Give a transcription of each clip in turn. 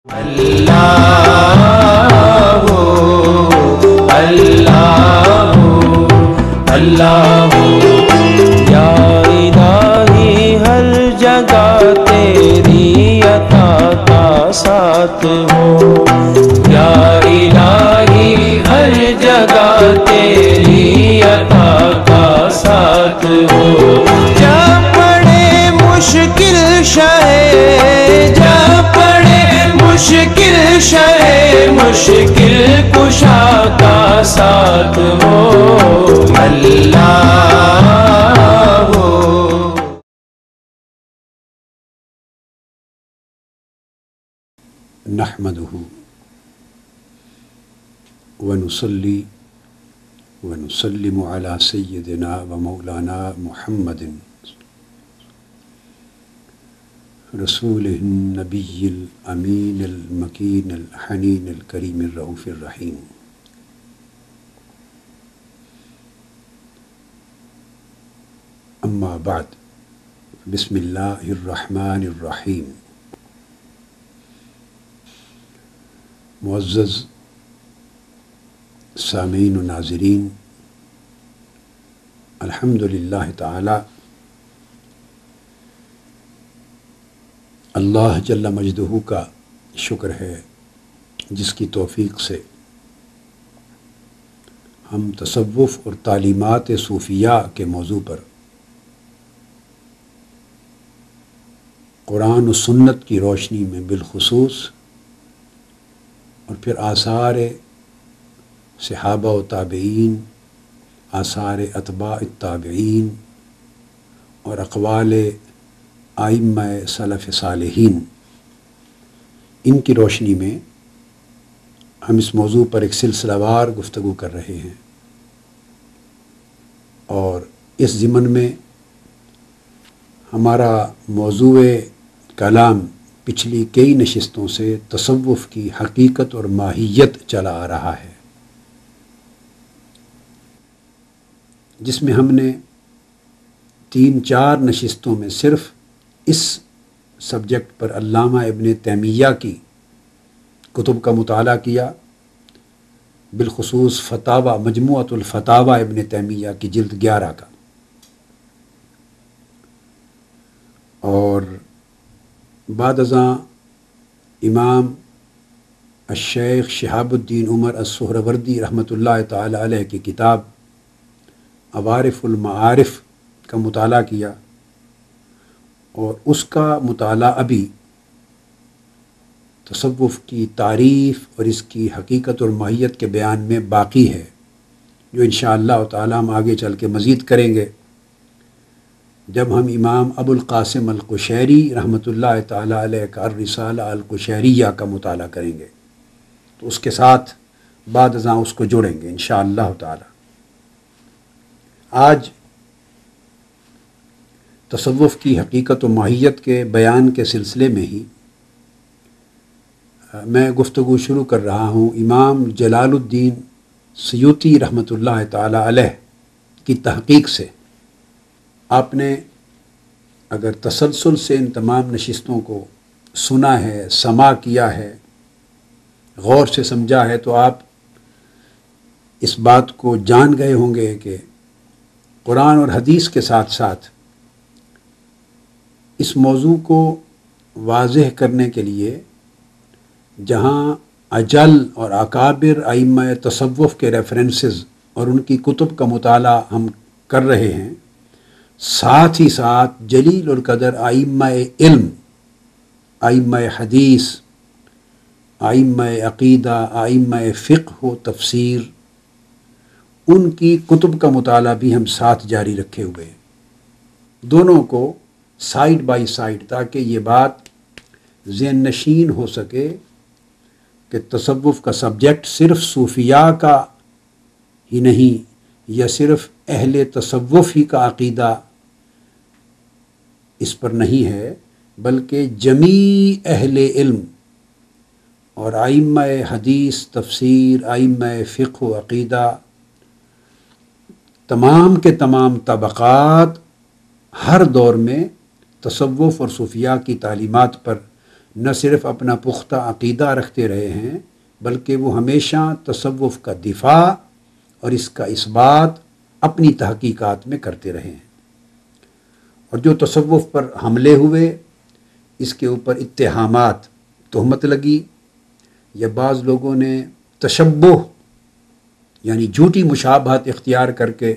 اللہ اللہ اللہ یا الہی ہر جگہ تیری عطا کا ساتھ ہو، یا الہی ہر جگہ تیری عطا کا ساتھ ہو۔ جب پڑے مشکل شے، جب پڑے مشکل شے، مشکل کشا کا ساتھ ہو، اللہ ہو۔ نحمدہ ونصلی ونسلم علی سیدنا و مولانا محمد رسول النبی الامین المکین الحنین الکریم الرؤوف الرحیم۔ اما بعد، بسم اللہ الرحمن الرحیم۔ معزز سامعین و ناظرین، الحمدللہ تعالی اللہ جل مجدہ کا شکر ہے جس کی توفیق سے ہم تصوف اور تعلیمات صوفیہ کے موضوع پر قرآن و سنت کی روشنی میں بالخصوص اور پھر آثار صحابہ و تابعین، آثار اتباع التابعین اور اقوال ائمہ سلف صالحین، ان کی روشنی میں ہم اس موضوع پر ایک سلسلہ وار گفتگو کر رہے ہیں، اور اس ضمن میں ہمارا موضوع کلام پچھلی کئی نشستوں سے تصوف کی حقیقت اور ماہیت چلا آ رہا ہے، جس میں ہم نے 3-4 نشستوں میں صرف اس سبجیکٹ پر علامہ ابن تیمیہ کی کتب کا مطالعہ کیا، بالخصوص فتاوی مجموعۃ الفتاوی ابن تیمیہ کی جلد 11 کا، اور بعد ازاں امام الشیخ شہاب الدین عمر السہروردی رحمۃ اللہ تعالی علیہ کی کتاب عوارف المعارف کا مطالعہ کیا، اور اس کا مطالعہ ابھی تصوف کی تعریف اور اس کی حقیقت اور ماہیت کے بیان میں باقی ہے، جو انشاءاللہ تعالی ہم آگے چل کے مزید کریں گے جب ہم امام ابو القاسم القشیری رحمۃ اللہ تعالی علیہ کا الرسالہ القشیریہ کا مطالعہ کریں گے، تو اس کے ساتھ بعد ازاں اس کو جوڑیں گے انشاءاللہ تعالی۔ آج تصوف کی حقیقت و ماہیت کے بیان کے سلسلے میں ہی میں گفتگو شروع کر رہا ہوں امام جلال الدین سیوطی رحمۃ اللہ تعالی علیہ کی تحقیق سے۔ آپ نے اگر تسلسل سے ان تمام نشستوں کو سنا ہے، سماع کیا ہے، غور سے سمجھا ہے، تو آپ اس بات کو جان گئے ہوں گے کہ قرآن اور حدیث کے ساتھ ساتھ اس موضوع کو واضح کرنے کے لیے جہاں اجل اور اکابر ائمہ تصوف کے ریفرنسز اور ان کی کتب کا مطالعہ ہم کر رہے ہیں، ساتھ ہی ساتھ جلیل القدر ائمہ علم، ائمہ حدیث، ائمہ عقیدہ، ائمہ فقہ و تفسیر، ان کی کتب کا مطالعہ بھی ہم ساتھ جاری رکھے ہوئے ہیں، دونوں کو سائیڈ بائی سائیڈ، تاکہ یہ بات ذہن نشین ہو سکے کہ تصوف کا سبجیکٹ صرف صوفیاء کا ہی نہیں، یا صرف اہل تصوف ہی کا عقیدہ اس پر نہیں ہے، بلکہ جمیع اہل علم اور ائمہ حدیث، تفسیر، ائمہ فقہ و عقیدہ، تمام کے تمام طبقات ہر دور میں تصوف اور صوفیاء کی تعلیمات پر نہ صرف اپنا پختہ عقیدہ رکھتے رہے ہیں بلکہ وہ ہمیشہ تصوف کا دفاع اور اس کا اثبات اپنی تحقیقات میں کرتے رہے ہیں۔ اور جو تصوف پر حملے ہوئے، اس کے اوپر اتہامات، تہمت لگی، یا بعض لوگوں نے تشبہ یعنی جھوٹی مشابہت اختیار کر کے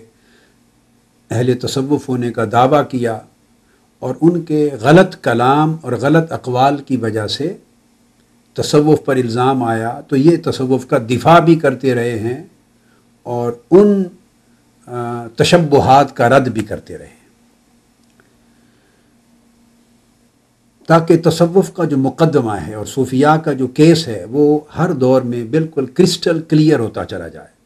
اہل تصوف ہونے کا دعویٰ کیا، اور ان کے غلط کلام اور غلط اقوال کی وجہ سے تصوف پر الزام آیا، تو یہ تصوف کا دفاع بھی کرتے رہے ہیں اور ان تشبہات کا رد بھی کرتے رہے ہیں، تاکہ تصوف کا جو مقدمہ ہے اور صوفیاء کا جو کیس ہے وہ ہر دور میں بالکل کرسٹل کلیئر ہوتا چلا جائے۔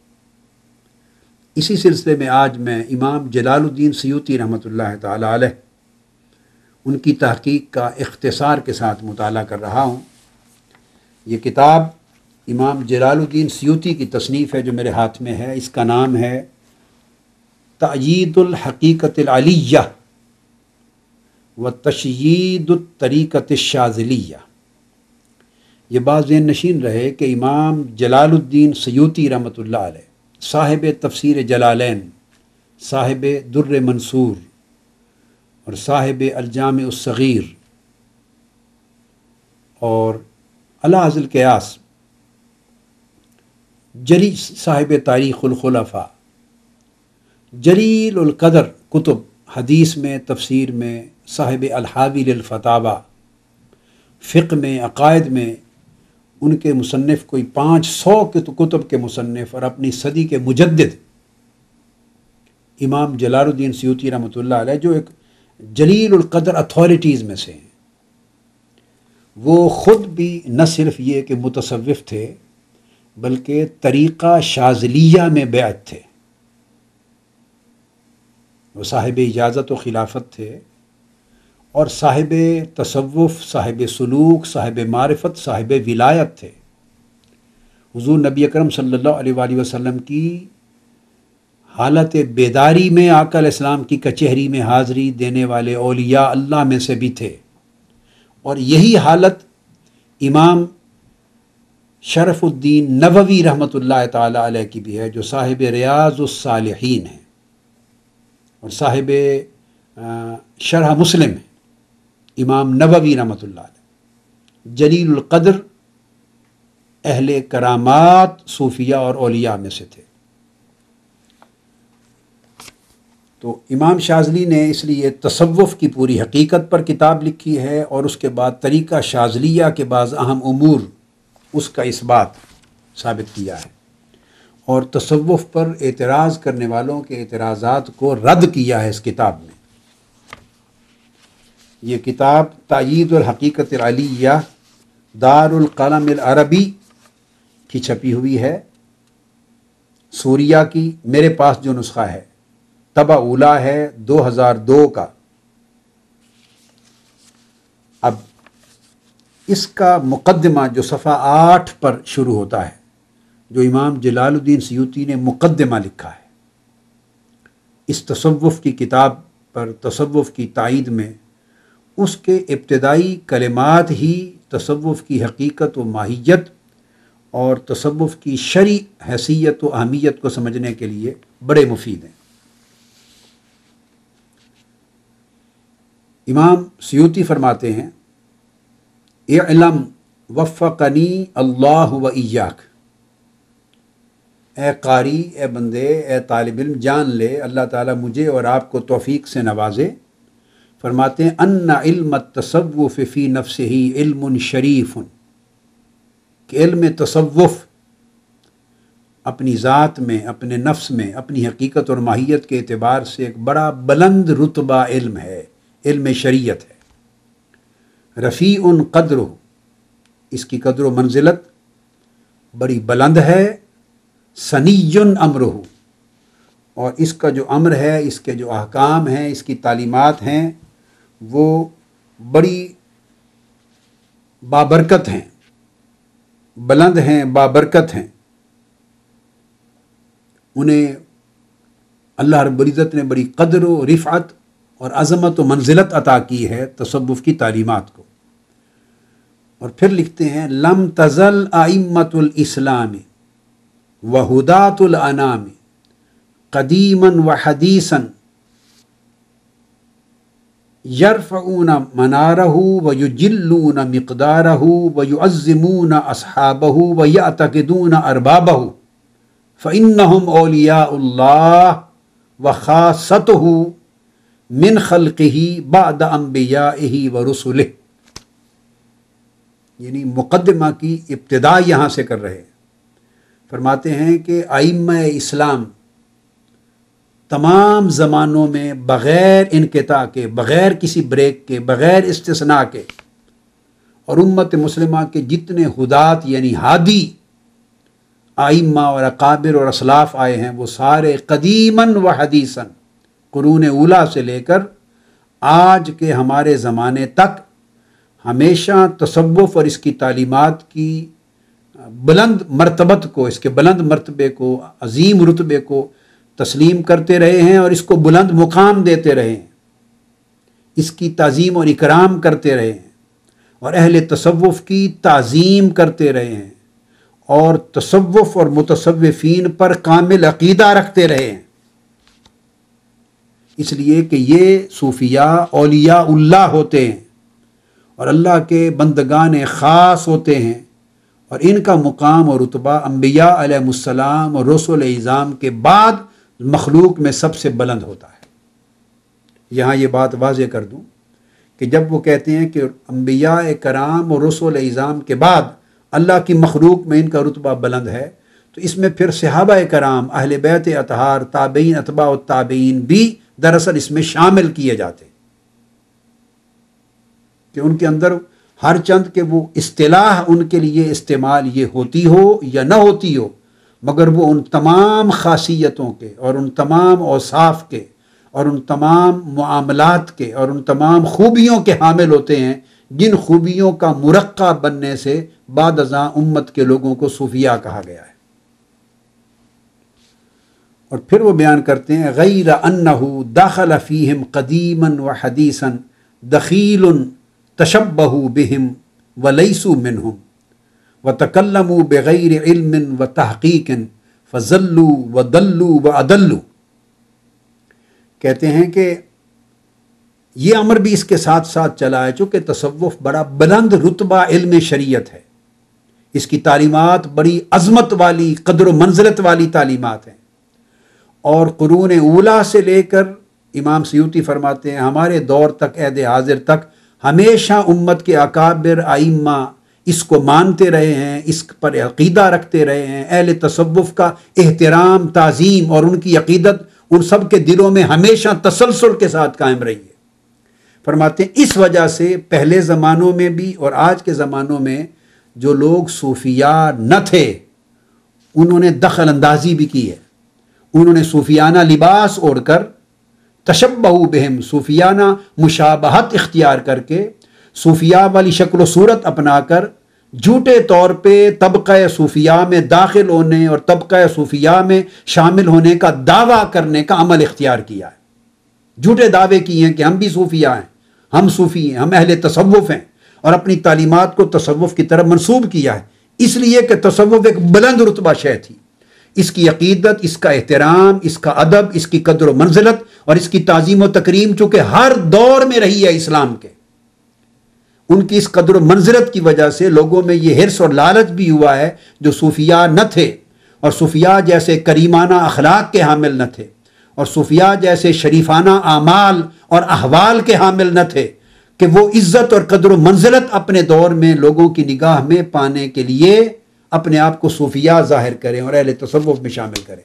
اسی سلسلے میں آج میں امام جلال الدین سیوطی رحمۃ اللہ تعالی علیہ ان کی تحقیق کا اختصار کے ساتھ مطالعہ کر رہا ہوں۔ یہ کتاب امام جلال الدین سیوطی کی تصنیف ہے جو میرے ہاتھ میں ہے، اس کا نام ہے تأیید الحقیقت العلیہ و تشیید الطریقۃ الشاذلیہ۔ یہ بات ذہن نشین رہے کہ امام جلال الدین سیوطی رحمۃ اللہ علیہ صاحب تفسیر جلالین، صاحب در منصور اور صاحب الجامع الصغیر اور الاعز القیاس، صاحب تاریخ الخلفاء، جلیل القدر کتب حدیث میں، تفسیر میں، صاحب الحاوی للفتاوی، فقہ میں، عقائد میں، ان کے مصنف کوئی 500 کتب کے مصنف اور اپنی صدی کے مجدد امام جلال الدین سیوطی رحمۃ اللہ علیہ، جو ایک جلیل القدر اتھارٹیز میں سے ہیں، وہ خود بھی نہ صرف یہ کہ متصوف تھے بلکہ طریقہ شاذلیہ میں بیعت تھے، وہ صاحب اجازت و خلافت تھے اور صاحب تصوف، صاحب سلوک، صاحب معرفت، صاحب ولایت تھے۔ حضور نبی اکرم صلی اللہ علیہ وآلہ وسلم کی حالت بیداری میں آقا علیہ السلام کی کچہری میں حاضری دینے والے اولیاء اللہ میں سے بھی تھے، اور یہی حالت امام شرف الدین نووی رحمۃ اللہ تعالی علیہ کی بھی ہے، جو صاحب ریاض الصالحین ہیں اور صاحب شرح مسلم ہیں، امام نووی رحمۃ اللہ علیہ جلیل القدر اہل کرامات صوفیہ اور اولیاء میں سے تھے۔ تو امام شاذلی نے اس لیے تصوف کی پوری حقیقت پر کتاب لکھی ہے، اور اس کے بعد طریقہ شاذلیہ کے بعض اہم امور اس کا اثبات ثابت کیا ہے، اور تصوف پر اعتراض کرنے والوں کے اعتراضات کو رد کیا ہے اس کتاب میں۔ یہ کتاب تأیید الحقیقت العلیہ دار القلم العربی کی چھپی ہوئی ہے، سوریہ کی۔ میرے پاس جو نسخہ ہے طبع اولیٰ ہے 2002 کا۔ اب اس کا مقدمہ جو صفحہ 8 پر شروع ہوتا ہے، جو امام جلال الدین سیوطی نے مقدمہ لکھا ہے اس تصوف کی کتاب پر، تصوف کی تائید میں، اس کے ابتدائی کلمات ہی تصوف کی حقیقت و ماہیت اور تصوف کی شرعی حیثیت و اہمیت کو سمجھنے کے لیے بڑے مفید ہیں۔ امام سیوطی فرماتے ہیں، اعلم وفقنی اللہ و ایاک، اے قاری، اے بندے، اے طالب علم، جان لے اللہ تعالیٰ مجھے اور آپ کو توفیق سے نوازے۔ فرماتے ہیں ان علم التصوف فی نفسہ علم شریف، کہ علم تصوف اپنی ذات میں، اپنے نفس میں، اپنی حقیقت اور ماہیت کے اعتبار سے ایک بڑا بلند رتبہ علم ہے، علم شریعت ہے۔ رفیع قدر، اس کی قدر و منزلت بڑی بلند ہے۔ سنی امرہ، اور اس کا جو امر ہے، اس کے جو احکام ہیں، اس کی تعلیمات ہیں، وہ بڑی بابرکت ہیں، بلند ہیں، بابرکت ہیں۔ انہیں اللہ رب العزت نے بڑی قدر و رفعت اور عظمت و منزلت عطا کی ہے تصوف کی تعلیمات کو۔ اور پھر لکھتے ہیں لم تزل ائمۃ الاسلام وہداۃ الانام قدیما وحدیثا یرفعون منارہ ویجلون مقدارہ ویعظمون اصحابہ ویعتقدون اربابہ فإنہم اولیاء اللہ وخاصتہ من خلقہ بعد انبیائہ ورسلہ. یعنی مقدمہ کی ابتدا یہاں سے کر رہے ہیں. فرماتے ہیں کہ ائمہ اسلام تمام زمانوں میں بغیر انقطاع کے، بغیر کسی بریک کے، بغیر استثناء کے، اور امت مسلمہ کے جتنے ہدات یعنی ہادی ائمہ اور اکابر اور اسلاف آئے ہیں وہ سارے قدیماً و حدیثاً قرون اولیٰ سے لے کر آج کے ہمارے زمانے تک ہمیشہ تصوف اور اس کی تعلیمات کی بلند مرتبت کو، اس کے بلند مرتبے کو، عظیم رتبے کو تسلیم کرتے رہے ہیں اور اس کو بلند مقام دیتے رہے ہیں، اس کی تعظیم اور اکرام کرتے رہے ہیں اور اہل تصوف کی تعظیم کرتے رہے ہیں اور تصوف اور متصوفین پر کامل عقیدہ رکھتے رہے ہیں. اس لیے کہ یہ صوفیاء اولیاء اللہ ہوتے ہیں اور اللہ کے بندگان خاص ہوتے ہیں، اور ان کا مقام اور رتبہ انبیاء علیہ السلام اور رسول اعظام کے بعد مخلوق میں سب سے بلند ہوتا ہے. یہاں یہ بات واضح کر دوں کہ جب وہ کہتے ہیں کہ انبیاء کرام اور رسول اعظام کے بعد اللہ کی مخلوق میں ان کا رتبہ بلند ہے، تو اس میں پھر صحابہ کرام، اہل بیت اطہار، تابعین، اتباع التابعین بھی دراصل اس میں شامل کیے جاتے ہیں کہ ان کے اندر ہر چند کہ وہ اصطلاح ان کے لیے استعمال یہ ہوتی ہو یا نہ ہوتی ہو، مگر وہ ان تمام خاصیتوں کے اور ان تمام اوصاف کے اور ان تمام معاملات کے اور ان تمام خوبیوں کے حامل ہوتے ہیں جن خوبیوں کا مرقع بننے سے بعد ازاں امت کے لوگوں کو صوفیاء کہا گیا ہے. اور پھر وہ بیان کرتے ہیں غیر انہ داخل فیہم قدیما وحدیثا دخیل تشبہوا بہم ولیسوا منہم وتکلموا بغیر علم وتحقیق فضلوا وضلوا واضلوا. کہتے ہیں کہ یہ امر بھی اس کے ساتھ ساتھ چلا ہے، چونکہ تصوف بڑا بلند رتبہ علم شریعت ہے، اس کی تعلیمات بڑی عظمت والی، قدر و منزلت والی تعلیمات ہیں، اور قرون اولیٰ سے لے کر امام سیوطی فرماتے ہیں ہمارے دور تک، عہد حاضر تک ہمیشہ امت کے اکابر ائمہ اس کو مانتے رہے ہیں، اس پر عقیدہ رکھتے رہے ہیں. اہل تصوف کا احترام، تعظیم اور ان کی عقیدت ان سب کے دلوں میں ہمیشہ تسلسل کے ساتھ قائم رہی ہے. فرماتے ہیں اس وجہ سے پہلے زمانوں میں بھی اور آج کے زمانوں میں جو لوگ صوفیاء نہ تھے انہوں نے دخل اندازی بھی کی ہے. انہوں نے صوفیانہ لباس اوڑھ کر، تشبہوا بہم، صوفیانہ مشابہت اختیار کر کے، صوفیاء والی شکل و صورت اپنا کر جھوٹے طور پہ طبقہ صوفیاء میں داخل ہونے اور طبقہ صوفیاء میں شامل ہونے کا دعویٰ کرنے کا عمل اختیار کیا ہے. جھوٹے دعوے کیے ہیں کہ ہم بھی صوفیاء ہیں، ہم صوفی ہیں، ہم اہل تصوف ہیں، اور اپنی تعلیمات کو تصوف کی طرف منسوب کیا ہے، اس لیے کہ تصوف ایک بلند رتبہ شے تھی. اس کی عقیدت، اس کا احترام، اس کا ادب، اس کی قدر و منزلت اور اس کی تعظیم و تکریم چونکہ ہر دور میں رہی ہے اسلام کے، ان کی اس قدر و منزلت کی وجہ سے لوگوں میں یہ حرص اور لالچ بھی ہوا ہے جو صوفیاء نہ تھے اور صوفیاء جیسے کریمانہ اخلاق کے حامل نہ تھے اور صوفیاء جیسے شریفانہ اعمال اور احوال کے حامل نہ تھے، کہ وہ عزت اور قدر و منزلت اپنے دور میں لوگوں کی نگاہ میں پانے کے لیے اپنے آپ کو صوفیاء ظاہر کریں اور اہل تصوف میں شامل کریں.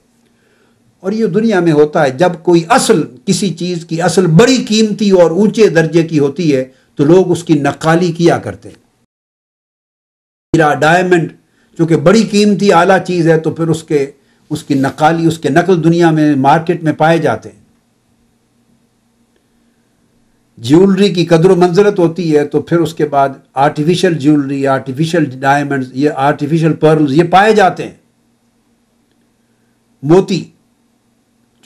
اور یہ دنیا میں ہوتا ہے، جب کوئی اصل کسی چیز کی اصل بڑی قیمتی اور اونچے درجے کی ہوتی ہے تو لوگ اس کی نقالی کیا کرتے ہیں. ہیرا، ڈائمنڈ چونکہ بڑی قیمتی اعلیٰ چیز ہے تو پھر اس کی نقالی، اس کے نقل دنیا میں مارکیٹ میں پائے جاتے ہیں. جیولری کی قدر و منزلت ہوتی ہے تو پھر اس کے بعد آرٹیفیشل جیولری، آرٹیفیشل ڈائمنڈز، یہ آرٹیفیشل پرلز یہ پائے جاتے ہیں. موتی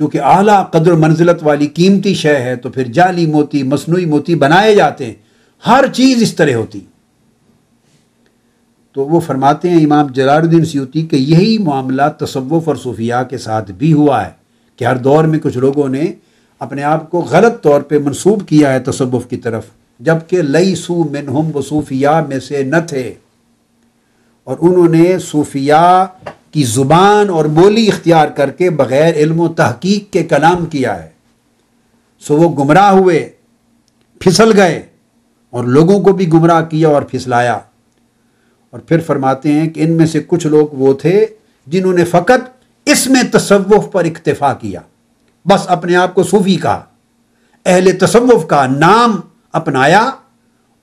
چونکہ اعلیٰ قدر و منزلت والی قیمتی شے ہے تو پھر جعلی موتی، مصنوعی موتی بنائے جاتے ہیں. ہر چیز اس طرح ہوتی. تو وہ فرماتے ہیں امام جلال الدین سیوطی کہ یہی معاملہ تصوف اور صوفیاء کے ساتھ بھی ہوا ہے کہ ہر دور میں کچھ لوگوں نے اپنے آپ کو غلط طور پہ منسوب کیا ہے تصوف کی طرف، جبکہ لیسو منہم، وہ صوفیاء میں سے نہ تھے، اور انہوں نے صوفیاء کی زبان اور بولی اختیار کر کے بغیر علم و تحقیق کے کلام کیا ہے، سو وہ گمراہ ہوئے، پھسل گئے اور لوگوں کو بھی گمراہ کیا اور پھسلایا۔ اور پھر فرماتے ہیں کہ ان میں سے کچھ لوگ وہ تھے جنہوں نے فقط اس میں تصوف پر اکتفا کیا، بس اپنے آپ کو صوفی کہا، اہل تصوف کا نام اپنایا،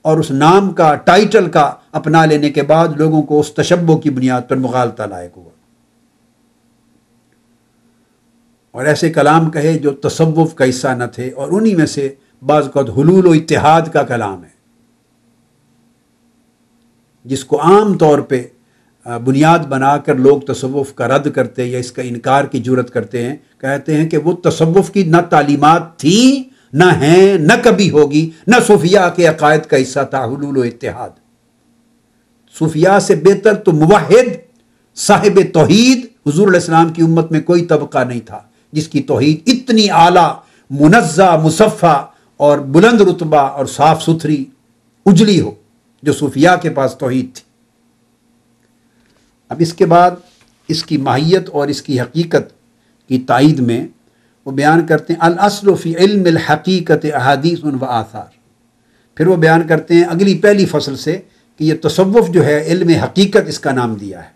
اور اس نام کا، ٹائٹل کا اپنا لینے کے بعد لوگوں کو اس تشبہ کی بنیاد پر مغالطہ لائق ہوا، اور ایسے کلام کہے جو تصوف کا حصہ نہ تھے، اور انہی میں سے بعض اوقات حلول و اتحاد کا کلام ہے، جس کو عام طور پہ بنیاد بنا کر لوگ تصوف کا رد کرتے یا اس کا انکار کی جرت کرتے ہیں، کہتے ہیں کہ وہ تصوف کی نہ تعلیمات تھیں، نہ ہیں، نہ کبھی ہوگی، نہ صوفیاء کے عقائد کا حصہ تھا حلول و اتحاد۔ صوفیاء سے بہتر تو موحد، صاحب توحید، حضور علیہ السلام کی امت میں کوئی طبقہ نہیں تھا جس کی توحید اتنی اعلیٰ، منزہ، مصفہ اور بلند رتبہ اور صاف ستھری اجلی ہو جو صوفیاء کے پاس توحید تھی۔ اب اس کے بعد اس کی ماہیت اور اس کی حقیقت کی تائید میں وہ بیان کرتے ہیں الاصل فی علم الحقیقت احادیث و آثار۔ پھر وہ بیان کرتے ہیں اگلی پہلی فصل سے کہ یہ تصوف جو ہے علم حقیقت اس کا نام دیا ہے،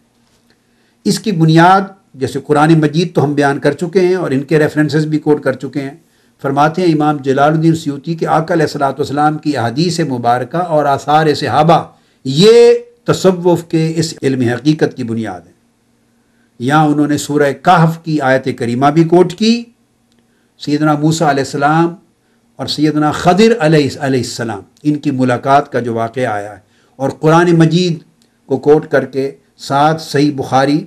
اس کی بنیاد جیسے قرآن مجید تو ہم بیان کر چکے ہیں اور ان کے ریفرنسز بھی کوٹ کر چکے ہیں۔ فرماتے ہیں امام جلال الدین سیوطی کہ آقا علیہ الصلوۃ والسلام کی احادیث مبارکہ اور آثار صحابہ یہ تصوف کے اس علم حقیقت کی بنیاد ہے۔ یہاں انہوں نے سورہ کہف کی آیت کریمہ بھی کوٹ کی، سیدنا موسیٰ علیہ السلام اور سیدنا خضر علیہ السلام ان کی ملاقات کا جو واقعہ آیا ہے، اور قرآن مجید کو کوٹ کر کے ساتھ صحیح بخاری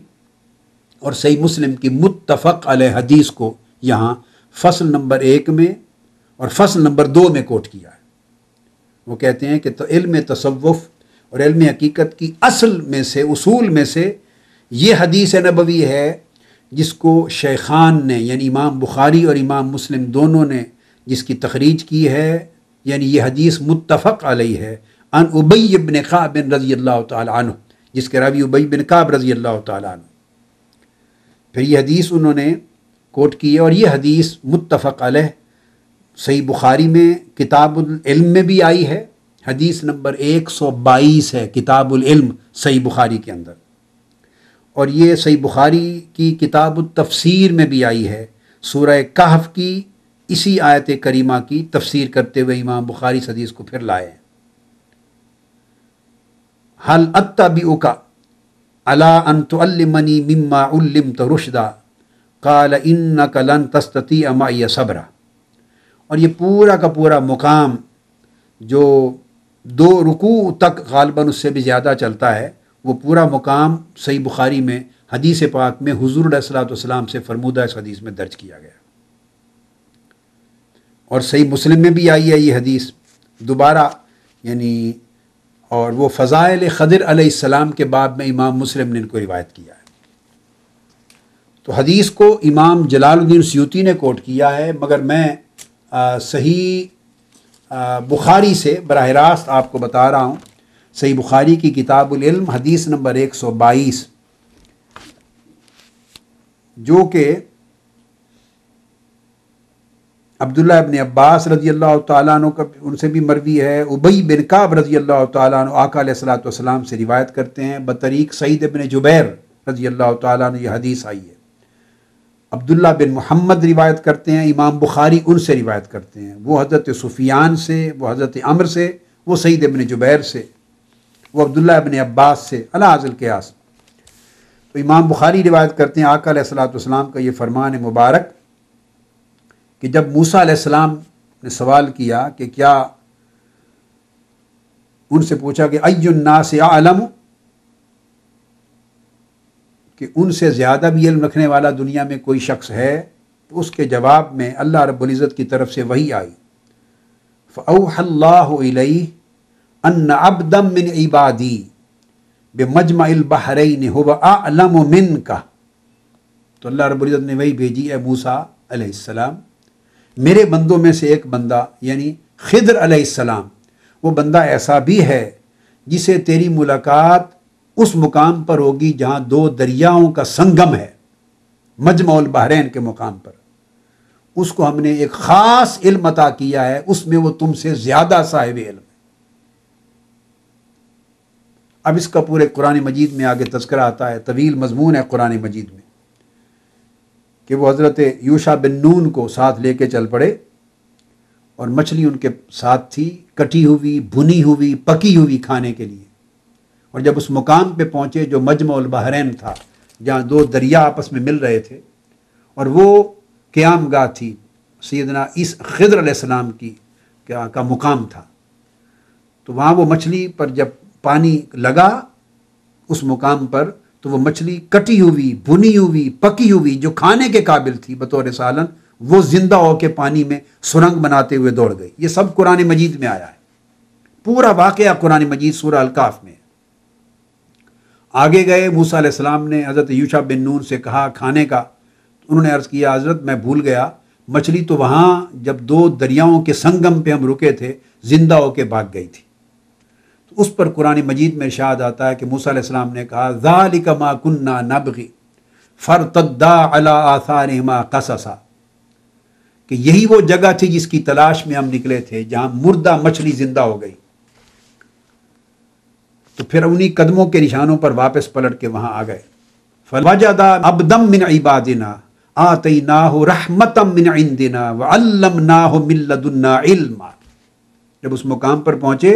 اور صحیح مسلم کی متفق علیہ حدیث کو یہاں فصل نمبر 1 میں اور فصل نمبر 2 میں کوٹ کیا ہے۔ وہ کہتے ہیں کہ علم تصوف اور علم حقیقت کی اصل میں سے، اصول میں سے یہ حدیث نبوی ہے جس کو شیخان نے یعنی امام بخاری اور امام مسلم دونوں نے جس کی تخریج کی ہے، یعنی یہ حدیث متفق علیہ ہے، عن ابی بن کعب رضی اللہ تعالی عنہ، جس کے راوی ابی بن کعب رضی اللہ تعالی عنہ۔ پھر یہ حدیث انہوں نے کوٹ کی ہے، اور یہ حدیث متفق علیہ صحیح بخاری میں کتاب العلم میں بھی آئی ہے، حدیث نمبر 122 ہے کتاب العلم صحیح بخاری کے اندر، اور یہ صحیح بخاری کی کتاب التفسیر میں بھی آئی ہے۔ سورہ کہف کی اسی آیت کریمہ کی تفسیر کرتے ہوئے امام بخاری اس حدیث کو پھر لائے ہیں۔ حل اتبعک علی ان تعلمنی مما علمت رشدا قال انک لن تستطیع معی صبرا۔ اور یہ پورا کا پورا مقام جو 2 رکوع تک غالباً اس سے بھی زیادہ چلتا ہے، وہ پورا مقام صحیح بخاری میں حدیث پاک میں حضور علیہ الصلوۃ والسلام سے فرمودہ اس حدیث میں درج کیا گیا، اور صحیح مسلم میں بھی آئی ہے یہ حدیث دوبارہ، یعنی اور وہ فضائل خضر علیہ السلام کے باب میں امام مسلم نے ان کو روایت کیا ہے۔ تو حدیث کو امام جلال الدین سیوطی نے کوٹ کیا ہے، مگر میں صحیح بخاری سے براہ راست آپ کو بتا رہا ہوں۔ صحیح بخاری کی کتاب العلم حدیث نمبر 122 جو کہ عبداللہ ابن عباس رضی اللہ تعالیٰ عنہ کا ان سے بھی مروی ہے، ابی بن کعب رضی اللہ تعالیٰ عنہ آقا علیہ الصلوۃ والسلام سے روایت کرتے ہیں، بطریق سعید ابن جبیر رضی اللہ تعالیٰ عنہ یہ حدیث آئی ہے۔ عبداللہ بن محمد روایت کرتے ہیں، امام بخاری ان سے روایت کرتے ہیں، وہ حضرت سفیان سے، وہ حضرت عمر سے، وہ سعید ابن جبیر سے، وہ عبداللہ ابن عباس سے، علی ذی القیاس۔ تو امام بخاری روایت کرتے ہیں آقا علیہ الصلوۃ والسلام کا یہ فرمان مبارک کہ جب موسیٰ علیہ السلام نے سوال کیا کہ کیا، ان سے پوچھا کہ ای الناس اعلم، کہ ان سے زیادہ بھی علم رکھنے والا دنیا میں کوئی شخص ہے، تو اس کے جواب میں اللہ رب العزت کی طرف سے وحی آئی، فأوحى اللہ الیہ ان عبدا من عبادی بمجمع البحرین هو اعلم منک، تو اللہ رب العزت نے وہی بھیجی اے موسیٰ علیہ السلام، میرے بندوں میں سے ایک بندہ یعنی خضر علیہ السلام، وہ بندہ ایسا بھی ہے جسے تیری ملاقات اس مقام پر ہوگی جہاں دو دریاؤں کا سنگم ہے، مجمع البحرین کے مقام پر، اس کو ہم نے ایک خاص علم عطا کیا ہے، اس میں وہ تم سے زیادہ صاحب علم ہے۔ اب اس کا پورے قرآن مجید میں آگے تذکرہ آتا ہے، طویل مضمون ہے قرآن مجید میں، کہ وہ حضرت یوشع بن نون کو ساتھ لے کے چل پڑے اور مچھلی ان کے ساتھ تھی، کٹی ہوئی، بھنی ہوئی، پکی ہوئی کھانے کے لیے، اور جب اس مقام پہ پہنچے جو مجمع البحرین تھا، جہاں دو دریا آپس میں مل رہے تھے، اور وہ قیام گاہ تھی سیدنا خضر علیہ السلام کا مقام تھا، تو وہاں وہ مچھلی پر جب پانی لگا اس مقام پر، تو وہ مچھلی کٹی ہوئی، بھنی ہوئی، پکی ہوئی، جو کھانے کے قابل تھی بطور سالن، وہ زندہ ہو کے پانی میں سرنگ بناتے ہوئے دوڑ گئی۔ یہ سب قرآن مجید میں آیا ہے، پورا واقعہ قرآن مجید سورہ الکاف میں۔ آگے گئے، موسیٰ علیہ السلام نے حضرت یوشع بن نون سے کہا کھانے کا، انہوں نے عرض کیا حضرت میں بھول گیا، مچھلی تو وہاں جب دو دریاؤں کے سنگم پہ ہم رکے تھے زندہ ہو کے بھاگ گئی تھی۔ تو اس پر قرآن مجید میں ارشاد آتا ہے کہ موسیٰ علیہ السلام نے کہا ذَلِكَ مَا كُنَّا نَبْغِي فَارْتَدَّا عَلَىٰ آثَارِهِمَا قَصَصًا، کہ یہی وہ جگہ تھی جس کی تلاش میں ہم نکلے تھے، جہاں مردہ مچھلی زندہ ہو گئی، تو پھر انہی قدموں کے نشانوں پر واپس پلٹ کے وہاں آ گئے۔ فَوَجَدَ عَبْدًا مِّنْ عِبَادِنَا آتَيْنَاهُ رَحْمَةً مِّنْ عِنْدِنَا وَعَلَّمْنَاهُ مِن لَّدُنَّا عِلْمًا، جب اس مقام پر پہنچے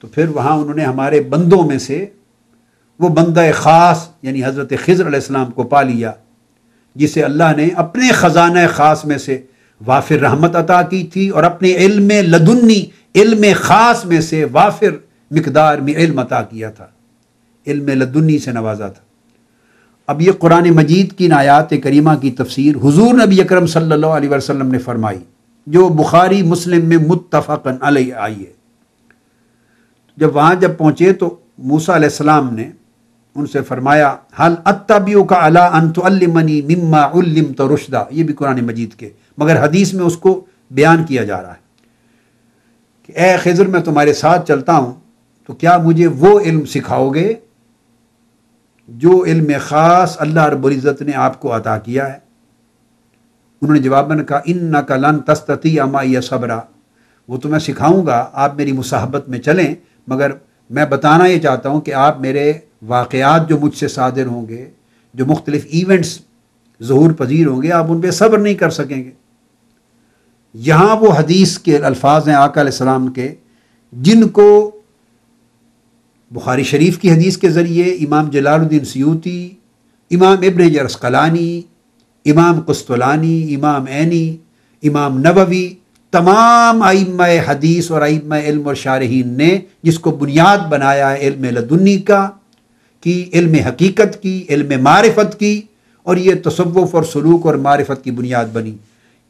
تو پھر وہاں انہوں نے ہمارے بندوں میں سے وہ بندہ خاص یعنی حضرت خضر علیہ السلام کو پا لیا، جسے اللہ نے اپنے خزانہ خاص میں سے وافر رحمت عطا کی تھی، اور اپنے علم لدنی، علم خاص میں سے وافر مقدار میں علم عطا کیا تھا، علم لدنی سے نوازا تھا۔ اب یہ قرآن مجید کی آیات کریمہ کی تفسیر حضور نبی اکرم صلی اللہ علیہ وسلم نے فرمائی، جو بخاری مسلم میں متفق علیہ آئی ہے۔ جب وہاں پہنچے تو موسیٰ علیہ السلام نے ان سے فرمایا حل اتبعک علی ان تعلمنی مما علمت رشدا، یہ بھی قرآن مجید کے، مگر حدیث میں اس کو بیان کیا جا رہا ہے کہ اے خضر میں تمہارے ساتھ چلتا ہوں تو کیا مجھے وہ علم سکھاؤ گے جو علم خاص اللہ رب العزت نے آپ کو عطا کیا ہے؟ انہوں نے جواب میں کہا انک لن تستطیع معی صبرا، وہ تو میں سکھاؤں گا، آپ میری مصاحبت میں چلیں، مگر میں بتانا یہ چاہتا ہوں کہ آپ میرے واقعات جو مجھ سے صادر ہوں گے، جو مختلف ایونٹس ظہور پذیر ہوں گے، آپ ان پہ صبر نہیں کر سکیں گے۔ یہاں وہ حدیث کے الفاظ ہیں آقا علیہ السلام کے، جن کو بخاری شریف کی حدیث کے ذریعے امام جلال الدین سیوطی، امام ابن حجر عسقلانی، امام قسطلانی، امام عینی، امام نووی، تمام ائمہ حدیث اور ائمہ علم اور شارحین نے جس کو بنیاد بنایا ہے علم لدنی کی، علم حقیقت کی، علم معرفت کی، اور یہ تصوف اور سلوک اور معرفت کی بنیاد بنی۔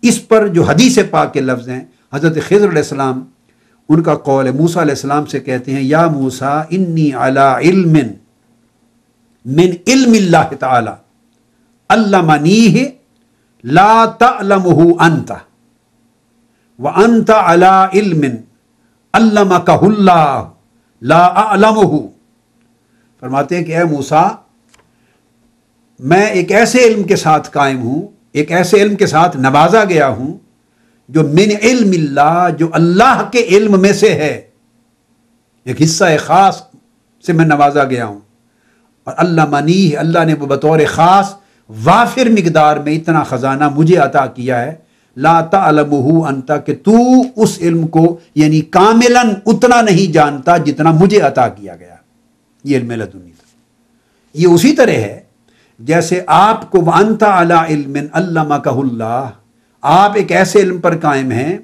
اس پر جو حدیث پاک کے لفظ ہیں، حضرت خضر علیہ السلام ان کا قول ہے، موسیٰ علیہ السلام سے کہتے ہیں یا موسیٰ انی علی علم من علم اللہ تعالی علمنیہ لا تعلمہ انت وانت علی علم علمکہ اللہ لا اعلمہ۔ فرماتے ہیں کہ اے موسیٰ، میں ایک ایسے علم کے ساتھ قائم ہوں، ایک ایسے علم کے ساتھ نوازا گیا ہوں جو من علم اللہ، جو اللہ کے علم میں سے ہے، ایک حصہ خاص سے میں نوازا گیا ہوں، اور علمنی، اللہ نے بطور خاص وافر مقدار میں اتنا خزانہ مجھے عطا کیا ہے، لا تعلمہ انت، کہ تو اس علم کو یعنی کاملاً اتنا نہیں جانتا جتنا مجھے عطا کیا گیا۔ یہ علم لدنی تھا۔ یہ اسی طرح ہے جیسے آپ کو وانت علی علم علمکہ اللہ، آپ ایک ایسے علم پر قائم ہیں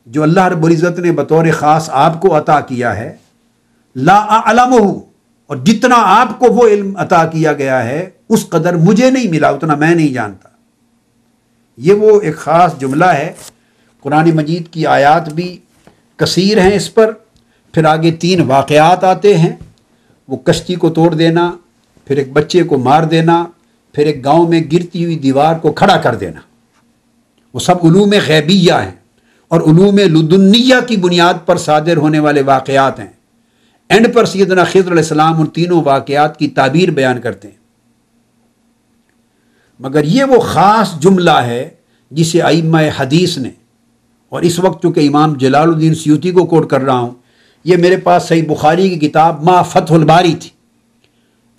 جو اللہ رب العزت نے بطور خاص آپ کو عطا کیا ہے، لا اعلمہ، اور جتنا آپ کو وہ علم عطا کیا گیا ہے اس قدر مجھے نہیں ملا، اتنا میں نہیں جانتا۔ یہ وہ ایک خاص جملہ ہے۔ قرآن مجید کی آیات بھی کثیر ہیں اس پر، پھر آگے 3 واقعات آتے ہیں، وہ کشتی کو توڑ دینا، پھر ایک بچے کو مار دینا، پھر ایک گاؤں میں گرتی ہوئی دیوار کو کھڑا کر دینا، وہ سب علوم غیبیہ ہیں اور علوم لدنیہ کی بنیاد پر صادر ہونے والے واقعات ہیں۔ اینڈ پر سیدنا خضر علیہ السلام ان تینوں واقعات کی تعبیر بیان کرتے ہیں، مگر یہ وہ خاص جملہ ہے جسے ائمہ حدیث نے، اور اس وقت چونکہ امام جلال الدین سیوطی کو کوٹ کر رہا ہوں، یہ میرے پاس صحیح بخاری کی کتاب ما فتح الباری تھی،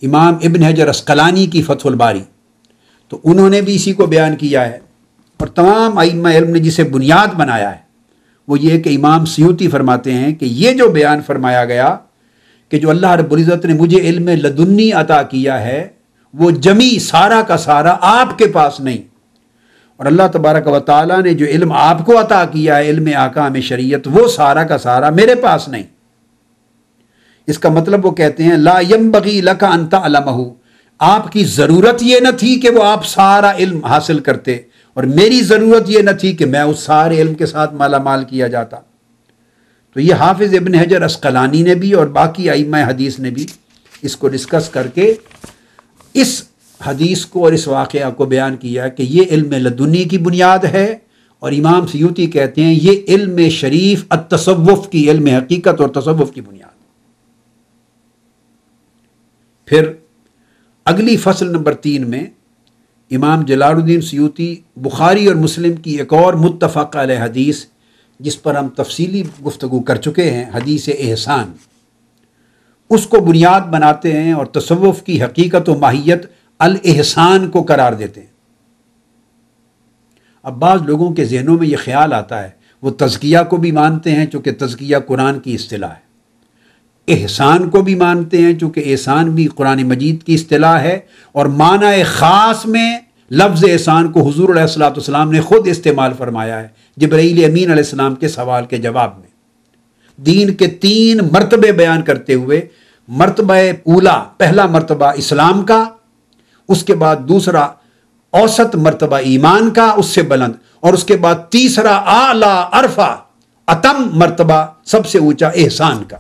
امام ابن حجر عسقلانی کی فتح الباری، تو انہوں نے بھی اسی کو بیان کیا ہے، اور تمام ائمہ علم نے جسے بنیاد بنایا ہے وہ یہ کہ امام سیوطی فرماتے ہیں کہ یہ جو بیان فرمایا گیا کہ جو اللہ رب العزت نے مجھے علم لدنی عطا کیا ہے وہ جمی سارا کا سارا آپ کے پاس نہیں، اور اللہ تبارک و تعالیٰ نے جو علم آپ کو عطا کیا ہے علم احکام شریعت وہ سارا کا سارا میرے پاس نہیں۔ اس کا مطلب وہ کہتے ہیں لا ینبغی لک ان تعلمہ، آپ کی ضرورت یہ نہ تھی کہ وہ آپ سارا علم حاصل کرتے، اور میری ضرورت یہ نہ تھی کہ میں اس سارے علم کے ساتھ مالا مال کیا جاتا۔ تو یہ حافظ ابن حجر عسقلانی نے بھی اور باقی ائمہ حدیث نے بھی اس کو ڈسکس کر کے اس حدیث کو اور اس واقعہ کو بیان کیا کہ یہ علم لدنی کی بنیاد ہے، اور امام سیوطی کہتے ہیں یہ علم شریف التصوف کی، علم حقیقت اور تصوف کی بنیاد۔ پھر اگلی فصل نمبر 3 میں امام جلال الدین سیوطی بخاری اور مسلم کی ایک اور متفق علیہ حدیث جس پر ہم تفصیلی گفتگو کر چکے ہیں، حدیث احسان، اس کو بنیاد بناتے ہیں اور تصوف کی حقیقت و ماہیت الاحسان کو قرار دیتے ہیں۔ اب بعض لوگوں کے ذہنوں میں یہ خیال آتا ہے، وہ تزکیہ کو بھی مانتے ہیں چونکہ تزکیہ قرآن کی اصطلاح ہے، احسان کو بھی مانتے ہیں چونکہ احسان بھی قرآن مجید کی اصطلاح ہے، اور معنی خاص میں لفظ احسان کو حضور علیہ الصلوۃ والسلام نے خود استعمال فرمایا ہے جبرائیل امین علیہ السلام کے سوال کے جواب میں، دین کے 3 مرتبے بیان کرتے ہوئے، مرتبہ اولا پہلا مرتبہ اسلام کا، اس کے بعد دوسرا اوسط مرتبہ ایمان کا اس سے بلند، اور اس کے بعد تیسرا اعلیٰ عرفہ اتم مرتبہ سب سے اونچا احسان کا۔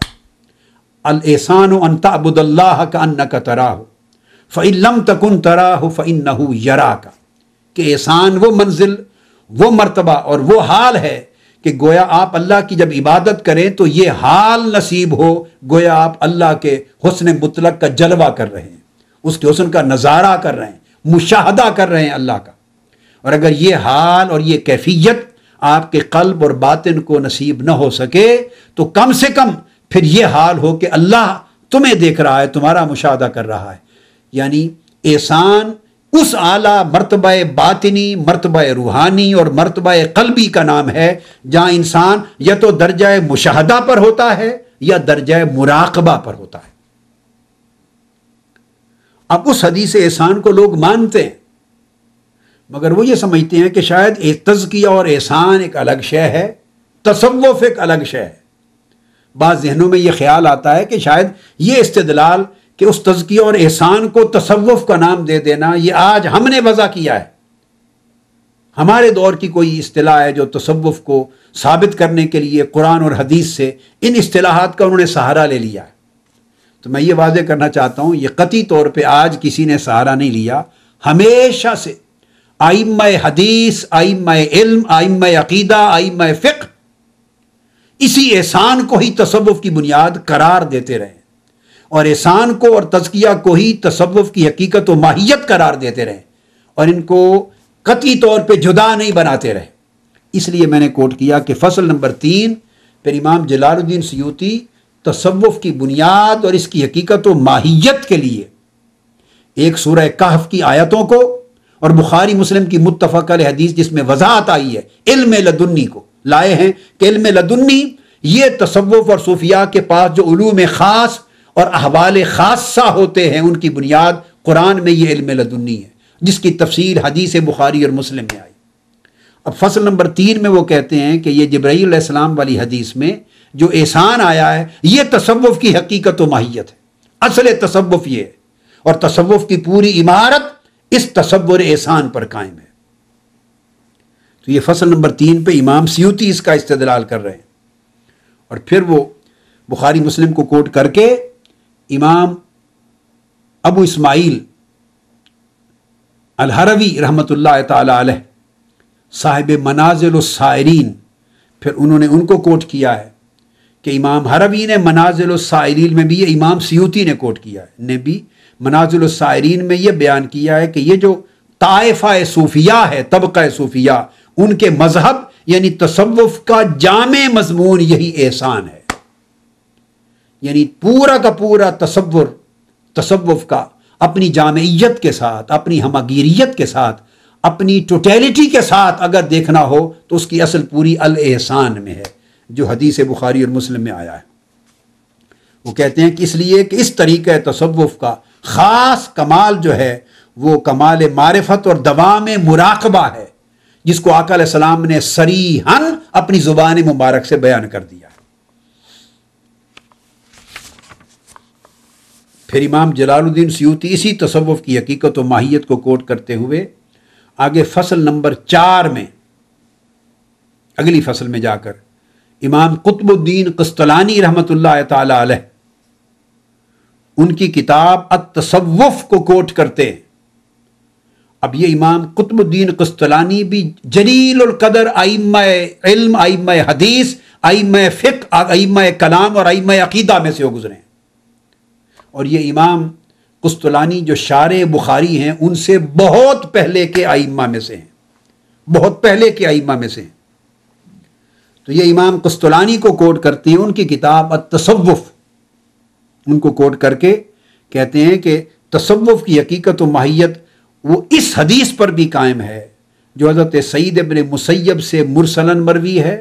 الاحسان ان تعبد اللہ کانک تراہ فإن لم تکن تراہ فإنہ یراک، کہ احسان وہ منزل، وہ مرتبہ اور وہ حال ہے کہ گویا آپ اللہ کی جب عبادت کریں تو یہ حال نصیب ہو گویا آپ اللہ کے حسن مطلق کا جلوہ کر رہے ہیں، اس کے حسن کا نظارہ کر رہے ہیں، مشاہدہ کر رہے ہیں اللہ کا، اور اگر یہ حال اور یہ کیفیت آپ کے قلب اور باطن کو نصیب نہ ہو سکے تو کم سے کم پھر یہ حال ہو کہ اللہ تمہیں دیکھ رہا ہے، تمہارا مشاہدہ کر رہا ہے، یعنی احسان اس اعلیٰ مرتبہ باطنی، مرتبہ روحانی اور مرتبہ قلبی کا نام ہے جہاں انسان یا تو درجہ مشاہدہ پر ہوتا ہے یا درجہ مراقبہ پر ہوتا ہے۔ اب اس حدیث احسان کو لوگ مانتے ہیں مگر وہ یہ سمجھتے ہیں کہ شاید تزکیہ اور احسان ایک الگ شے ہے، تصوف ایک الگ شے ہے۔ بعض ذہنوں میں یہ خیال آتا ہے کہ شاید یہ استدلال کہ اس تزکیہ اور احسان کو تصوف کا نام دے دینا یہ آج ہم نے وضع کیا ہے، ہمارے دور کی کوئی اصطلاح ہے جو تصوف کو ثابت کرنے کے لیے قرآن اور حدیث سے ان اصطلاحات کا انہوں نے سہارا لے لیا ہے۔ تو میں یہ واضح کرنا چاہتا ہوں یہ قطعی طور پہ آج کسی نے سہارا نہیں لیا، ہمیشہ سے ائمہ حدیث، ائمہ علم، ائمہ عقیدہ، ائمہ فقہ اسی احسان کو ہی تصوف کی بنیاد قرار دیتے رہے، اور احسان کو اور تزکیہ کو ہی تصوف کی حقیقت و ماہیت قرار دیتے رہے، اور ان کو قطعی طور پہ جدا نہیں بناتے رہے۔ اس لیے میں نے کوٹ کیا کہ فصل نمبر 3 پھر امام جلال الدین سیوطی تصوف کی بنیاد اور اس کی حقیقت و ماہیت کے لیے ایک سورہ کہف کی آیتوں کو اور بخاری مسلم کی متفق علیہ حدیث جس میں وضاحت آئی ہے علم لدنی کو لائے ہیں کہ علم لدنی یہ تصوف اور صوفیاء کے پاس جو علوم خاص اور احوال خاصہ ہوتے ہیں ان کی بنیاد قرآن میں یہ علم لدنی ہے جس کی تفصیل حدیث بخاری اور مسلم میں آئی۔ اب فصل نمبر 3 میں وہ کہتے ہیں کہ یہ جبرائیل علیہ السلام والی حدیث میں جو احسان آیا ہے یہ تصوف کی حقیقت و ماہیت ہے، اصل تصوف یہ ہے، اور تصوف کی پوری عمارت اس تصور احسان پر قائم ہے۔ تو یہ فصل نمبر 3 پہ امام سیوطی اس کا استدلال کر رہے ہیں، اور پھر وہ بخاری مسلم کو کوٹ کر کے امام ابو اسماعیل الحروی رحمۃ اللہ تعالی علیہ صاحب منازل السائرین، پھر انہوں نے ان کو کوٹ کیا ہے کہ امام حروی نے منازل السائرین میں بھی، یہ امام سیوطی نے کوٹ کیا ہے، نے بھی منازل السائرین میں یہ بیان کیا ہے کہ یہ جو طائفہ صوفیہ ہے، طبقہ صوفیہ، ان کے مذہب یعنی تصوف کا جامع مضمون یہی احسان ہے، یعنی پورا کا پورا تصوف کا اپنی جامعیت کے ساتھ، اپنی ہمگیریت کے ساتھ، اپنی ٹوٹیلٹی کے ساتھ اگر دیکھنا ہو تو اس کی اصل پوری الاحسان میں ہے، جو حدیث بخاری اور مسلم میں آیا ہے۔ وہ کہتے ہیں کہ اس لیے کہ اس طریقہ تصوف کا خاص کمال جو ہے وہ کمال معرفت اور دوام مراقبہ ہے، جس کو آقا علیہ السلام نے صریحاً اپنی زبان مبارک سے بیان کر دیا۔ پھر امام جلال الدین سیوطی اسی تصوف کی حقیقت و ماہیت کو کوٹ کرتے ہوئے آگے فصل نمبر 4 میں، اگلی فصل میں جا کر امام قطب الدین قسطلانی رحمۃ اللہ تعالی علیہ ان کی کتاب التصوف کو کوٹ کرتے ہیں۔ اب یہ امام قطب الدین قسطلانی بھی جلیل القدر ائمہ علم، ائمہ حدیث، ائمہ فقہ، ائمہ کلام اور ائمہ عقیدہ میں سے ہو گزرے ہیں، اور یہ امام قسطلانی جو شارح بخاری ہیں ان سے بہت پہلے کے ائمہ میں سے ہیں، بہت پہلے کے ائمہ میں سے ہیں۔ تو یہ امام قسطلانی کو کوٹ کرتے ہیں، ان کی کتاب التصوف، ان کو کوٹ کر کے کہتے ہیں کہ تصوف کی حقیقت و ماہیت وہ اس حدیث پر بھی قائم ہے جو حضرت سعید ابن مسیب سے مرسلاً مروی ہے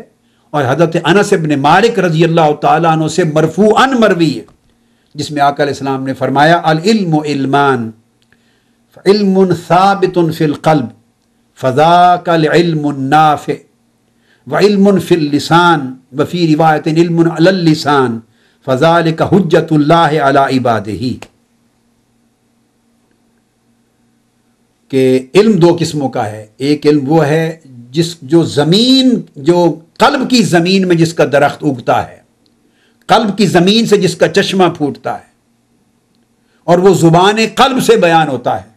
اور حضرت انس ابن مالک رضی اللہ تعالیٰ عنہ سے مرفوعاً مروی ہے، جس میں آقا علیہ السلام نے فرمایا العلم علمان، علم ثابت فی القلب فذاک العلم النافع، وعلم فی اللسان، وفی روایت علم علی اللسان فذالک حجت اللہ علی عبادہ، کہ علم دو قسموں کا ہے، ایک علم وہ ہے جو قلب کی زمین میں جس کا درخت اگتا ہے، قلب کی زمین سے جس کا چشمہ پھوٹتا ہے اور وہ زبان قلب سے بیان ہوتا ہے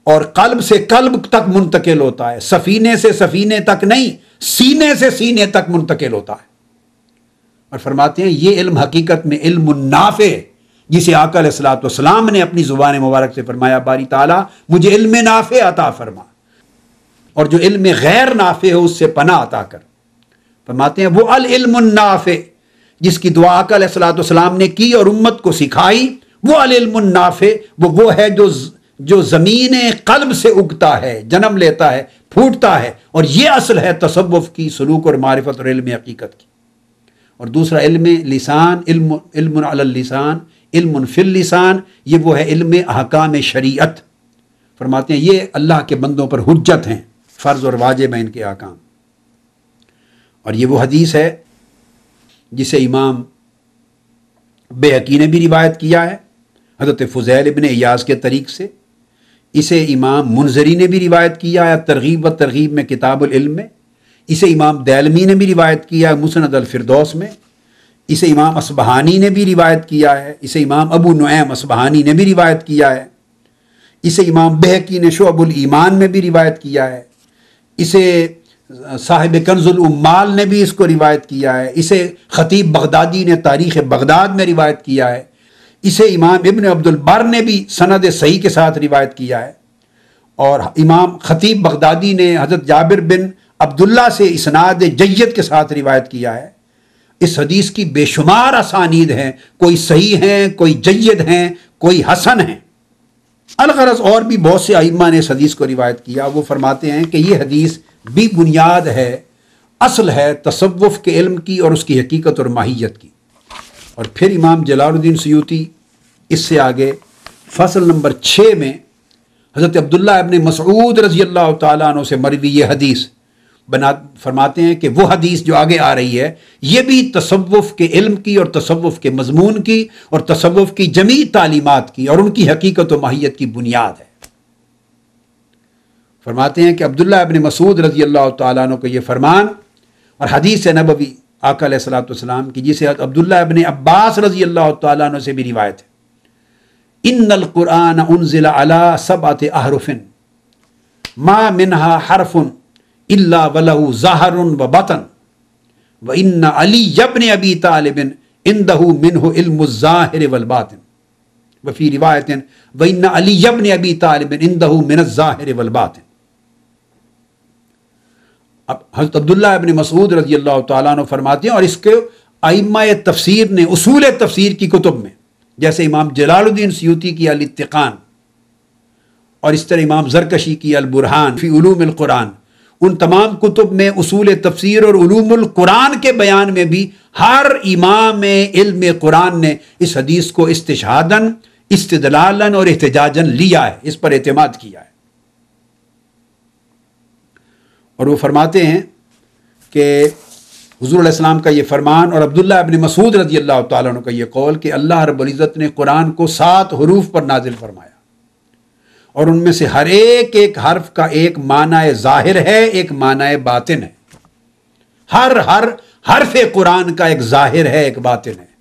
اور قلب سے قلب تک منتقل ہوتا ہے، سفینے سے سفینے تک نہیں، سینے سے سینے تک منتقل ہوتا ہے۔ اور فرماتے ہیں یہ علم حقیقت میں علم النافع، جسے آقا علیہ الصلوۃ والسلام نے اپنی زبان مبارک سے فرمایا باری تعالیٰ مجھے علم نافع عطا فرما، اور جو علم غیر نافع ہو اس سے پناہ عطا کر۔ فرماتے ہیں وہ العلم النافع، جس کی دعا آقا علیہ الصلوۃ والسلام نے کی اور امت کو سکھائی، وہ العلم النافع وہ ہے جو زمین قلب سے اگتا ہے، جنم لیتا ہے، پھوٹتا ہے، اور یہ اصل ہے تصوف کی، سلوک اور معرفت اور علم حقیقت کی۔ اور دوسرا علم لسان، علم علی اللسان، علم فی اللسان، یہ وہ ہے علم احکام شریعت۔ فرماتے ہیں یہ اللہ کے بندوں پر حجت ہیں، فرض اور واجب ہیں ان کے احکام۔ اور یہ وہ حدیث ہے جسے امام بیہقی نے بھی روایت کیا ہے حضرت فضیل ابن ایاز کے طریق سے، اسے امام منذری نے بھی روایت کیا ہے ترغیب و ترغیب میں کتاب العلم میں، اسے امام دیلمی نے بھی روایت کیا ہے مسند الفردوس میں، اسے امام اصبہانی نے بھی روایت کیا ہے، اسے امام ابو نعیم اصبہانی نے بھی روایت کیا ہے، اسے امام بیہقی نے شعب الایمان میں بھی روایت کیا ہے، اسے صاحب کنز العمال نے بھی اس کو روایت کیا ہے، اسے خطیب بغدادی نے تاریخ بغداد میں روایت کیا ہے، اسے امام ابن عبد البر نے بھی سند صحیح کے ساتھ روایت کیا ہے، اور امام خطیب بغدادی نے حضرت جابر بن عبداللہ سے اسناد جید کے ساتھ روایت کیا ہے۔ اس حدیث کی بے شمار اسانید ہیں، کوئی صحیح ہیں، کوئی جید ہیں، کوئی حسن ہیں۔ الغرض اور بھی بہت سے ائمہ نے اس حدیث کو روایت کیا۔ وہ فرماتے ہیں کہ یہ حدیث بھی بنیاد ہے، اصل ہے تصوف کے علم کی اور اس کی حقیقت اور ماہیت کی۔ اور پھر امام جلال الدین سیوطی اس سے آگے فصل نمبر 6 میں حضرت عبداللہ ابن مسعود رضی اللہ تعالیٰ عنہ سے مروی یہ حدیث فرماتے ہیں کہ وہ حدیث جو آگے آ رہی ہے یہ بھی تصوف کے علم کی اور تصوف کے مضمون کی اور تصوف کی جمیع تعلیمات کی اور ان کی حقیقت و ماہیت کی بنیاد ہے۔ فرماتے ہیں کہ عبداللہ ابن مسعود رضی اللہ تعالیٰ عنہ کو یہ فرمان اور حدیث نبوی آقا علیہ الصلوۃ والسلام کی، جسے عبداللہ ابن عباس رضی اللہ تعالیٰ عنہ سے بھی روایت ہے، ان القرآن انزل علی سبعۃ احرف ما منها حرف الا وله ظاہر و باطن وان علی ابن ابی طالب عنده منه علم الظاہر والباطن وفی روایت وان علی ابن ابی طالب عنده من الظاہر والباطن۔ اب حضرت عبداللہ ابن مسعود رضی اللہ تعالیٰ عنہ فرماتے ہیں، اور اس کے ائمہ تفسیر نے اصول تفسیر کی کتب میں، جیسے امام جلال الدین سیوطی کی الاتقان اور اس طرح امام زرکشی کی البرہان فی علوم القرآن، ان تمام کتب میں اصول تفسیر اور علوم القرآن کے بیان میں بھی ہر امام علم قرآن نے اس حدیث کو استشہاداً، استدلالاً اور احتجاجاً لیا ہے، اس پر اعتماد کیا ہے۔ اور وہ فرماتے ہیں کہ حضور علیہ السلام کا یہ فرمان اور عبداللہ ابن مسعود رضی اللہ تعالیٰ عنہ کا یہ قول کہ اللہ رب العزت نے قرآن کو 7 حروف پر نازل فرمایا، اور ان میں سے ہر ایک حرف کا ایک معنی ظاہر ہے، ایک معنی باطن ہے۔ ہر حرف قرآن کا ایک ظاہر ہے، ایک باطن ہے۔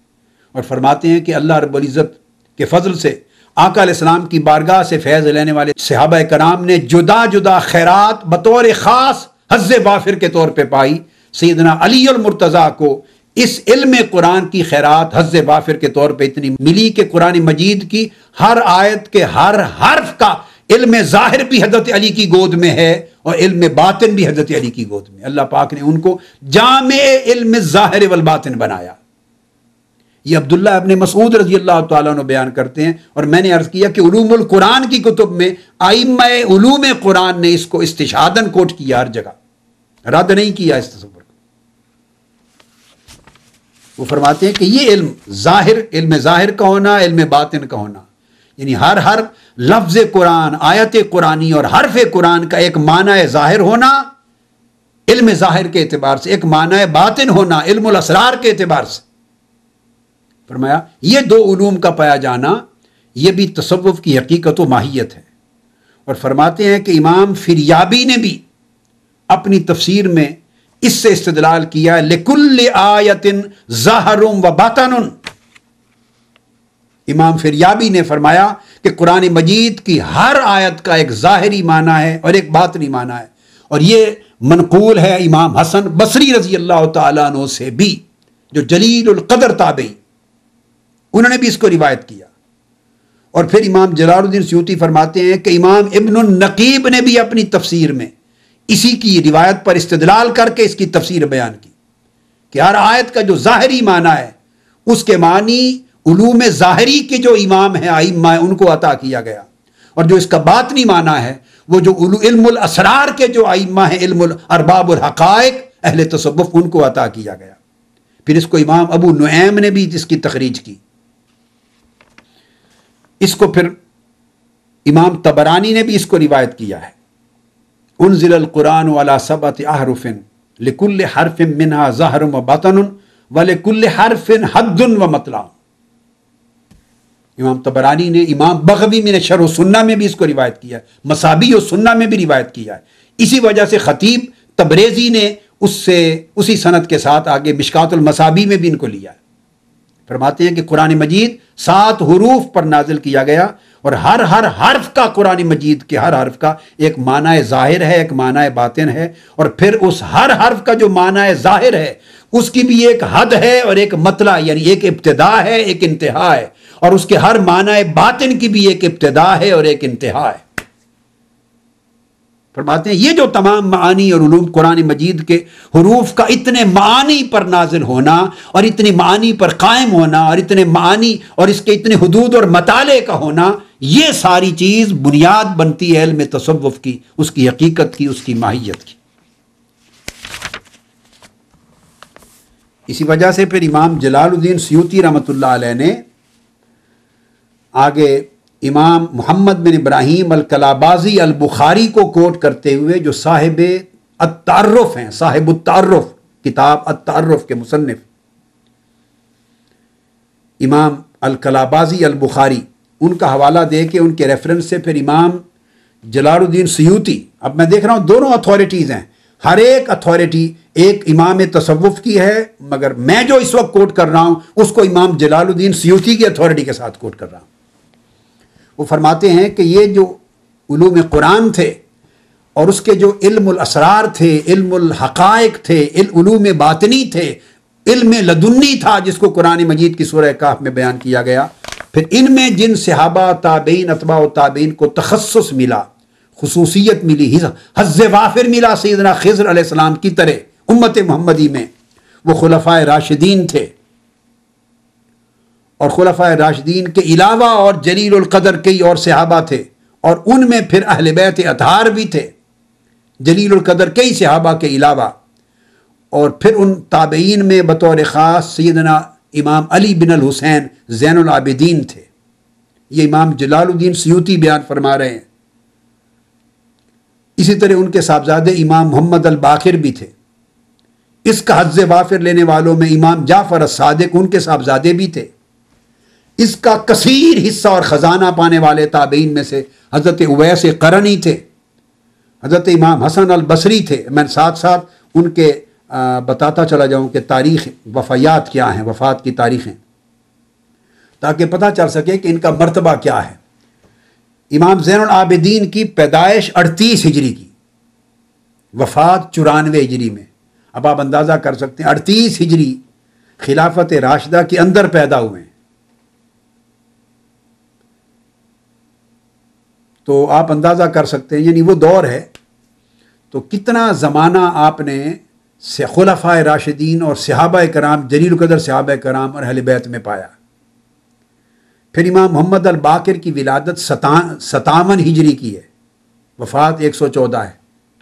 اور فرماتے ہیں کہ اللہ رب العزت کے فضل سے آقا علیہ السلام کی بارگاہ سے فیض لینے والے صحابہ کرام نے جدا جدا خیرات بطور خاص حظ وافر کے طور پہ پائی۔ سیدنا علی المرتضیٰ کو اس علم قرآن کی خیرات حظ وافر کے طور پہ اتنی ملی کہ قرآن مجید کی ہر آیت کے ہر حرف کا علم ظاہر بھی حضرت علی کی گود میں ہے اور علم باطن بھی حضرت علی کی گود میں۔ اللہ پاک نے ان کو جامع علم ظاہر والباطن بنایا۔ یہ عبداللہ ابن مسعود رضی اللہ تعالیٰ عنہ بیان کرتے ہیں، اور میں نے عرض کیا کہ علوم القرآن کی کتب میں ائمہ علوم قرآن نے اس کو استشہاداً کوٹ کیا، ہر جگہ رد نہیں کیا اس تصور کو۔ وہ فرماتے ہیں کہ یہ علم ظاہر کا ہونا، علم باطن کا ہونا، یعنی ہر لفظ قرآن، آیت قرآنی اور حرف قرآن کا ایک معنی ظاہر ہونا علم ظاہر کے اعتبار سے، ایک معنی باطن ہونا علم الاسرار کے اعتبار سے۔ فرمایا یہ 2 علوم کا پایا جانا یہ بھی تصوف کی حقیقت و ماہیت ہے۔ اور فرماتے ہیں کہ امام فریابی نے بھی اپنی تفسیر میں اس سے استدلال کیا، لِكُلِّ آیَةٍ ظَاہِرٌ وَبَاطِنٌ۔ امام فریابی نے فرمایا کہ قرآن مجید کی ہر آیت کا ایک ظاہری معنی ہے اور ایک باطنی معنی ہے، اور یہ منقول ہے امام حسن بصری رضی اللہ تعالیٰ عنہ سے بھی، جو جلیل القدر تابعی، انہوں نے بھی اس کو روایت کیا۔ اور پھر امام جلال الدین سیوطی فرماتے ہیں کہ امام ابن النقیب نے بھی اپنی تفسیر میں اسی کی روایت پر استدلال کر کے اس کی تفسیر بیان کی کہ ہر آیت کا جو ظاہری معنی ہے اس کے معنی علوم ظاہری کے جو امام ہیں ائمہ ہیں ان کو عطا کیا گیا، اور جو اس کا باطنی معنی ہے وہ جو علم الاسرار کے جو ائمہ ہیں، علم الارباب الحقائق اہل تصوف، ان کو عطا کیا گیا۔ پھر اس کو امام ابو نعیم نے بھی اس کی تخریج کی۔ اس کو پھر امام طبرانی نے بھی اس کو روایت کیا ہے، انزل القرآن علی 7 احرف لکل حرف منها ظاہر و باطن ولکل حرف حد و مطلع۔ امام طبرانی نے، امام بغوی میں نے شرح السنہ میں بھی اس کو روایت کیا ہے، مصابیح السنہ میں بھی روایت کیا ہے۔ اسی وجہ سے خطیب تبریزی نے اسی سند کے ساتھ آگے مشکات المصابیح میں بھی ان کو لیا ہے۔ فرماتے ہیں کہ قرآن مجید 7 حروف پر نازل کیا گیا، اور ہر حرف کا، قرآن مجید کے ہر حرف کا ایک معنی ظاہر ہے، ایک معنی باطن ہے، اور پھر اس ہر حرف کا جو معنی ظاہر ہے اس کی بھی ایک حد ہے اور ایک مطلع، یعنی ایک ابتدا ہے، ایک انتہا ہے، اور اس کے ہر معنی باطن کی بھی ایک ابتدا ہے اور ایک انتہا ہے۔ فرماتے ہیں یہ جو تمام معانی اور علوم قرآن مجید کے حروف کا اتنے معانی پر نازل ہونا اور اتنی معانی پر قائم ہونا اور اتنے معانی اور اس کے اتنے حدود اور مطالعے کا ہونا، یہ ساری چیز بنیاد بنتی ہے علم تصوف کی، اس کی حقیقت کی، اس کی ماہیت کی۔ اسی وجہ سے پھر امام جلال الدین سیوطی رحمۃ اللہ علیہ نے آگے امام محمد بن ابراہیم الکلابازی البخاری کو کوٹ کرتے ہوئے، جو صاحب التعرف ہیں، صاحب التعرف، کتاب التعرف کے مصنف امام الکلابازی البخاری، ان کا حوالہ دے کے ان کے ریفرنس سے پھر امام جلال الدین سیوطی، اب میں دیکھ رہا ہوں دونوں اتھارٹیز ہیں، ہر ایک اتھارٹی ایک امام تصوف کی ہے، مگر میں جو اس وقت کوٹ کر رہا ہوں اس کو امام جلال الدین سیوطی کی اتھارٹی کے ساتھ کوٹ کر رہا ہوں۔ وہ فرماتے ہیں کہ یہ جو علوم قرآن تھے اور اس کے جو علم الاسرار تھے، علم الحقائق تھے، علوم باطنی تھے، علم لدنی تھا جس کو قرآن مجید کی سورہ کہف میں بیان کیا گیا، پھر ان میں جن صحابہ، تابعین، اتباع و تابعین کو تخصص ملا، خصوصیت ملی، حظ وافر ملا سیدنا خضر علیہ السلام کی طرح امت محمدی میں، وہ خلفائے راشدین تھے۔ اور خلفائے راشدین کے علاوہ اور جلیل القدر کئی اور صحابہ تھے، اور ان میں پھر اہل بیت اطہار بھی تھے، جلیل القدر کئی صحابہ کے علاوہ، اور پھر ان تابعین میں بطور خاص سیدنا امام علی بن الحسین زین العابدین تھے۔ یہ امام جلال الدین سیوطی بیان فرما رہے ہیں۔ اسی طرح ان کے صاحبزادے امام محمد الباقر بھی تھے۔ اس کا حظ وافر لینے والوں میں امام جعفر الصادق ان کے صاحبزادے بھی تھے۔ اس کا کثیر حصہ اور خزانہ پانے والے تابعین میں سے حضرت اویس قرنی تھے، حضرت امام حسن البصری تھے۔ میں ساتھ ساتھ ان کے بتاتا چلا جاؤں کہ تاریخ وفیات کیا ہیں، وفات کی تاریخیں، تاکہ پتہ چل سکے کہ ان کا مرتبہ کیا ہے۔ امام زین العابدین کی پیدائش 38 ہجری کی، وفات 94 ہجری میں۔ اب آپ اندازہ کر سکتے ہیں 38 ہجری خلافت راشدہ کے اندر پیدا ہوئے ہیں، تو آپ اندازہ کر سکتے ہیں، یعنی وہ دور ہے تو کتنا زمانہ آپ نے خلفائے راشدین اور صحابہ کرام، جلیل القدر صحابہ کرام اور اہل بیت میں پایا۔ پھر امام محمد الباقر کی ولادت 57 ہجری کی ہے، وفات 114 ہے،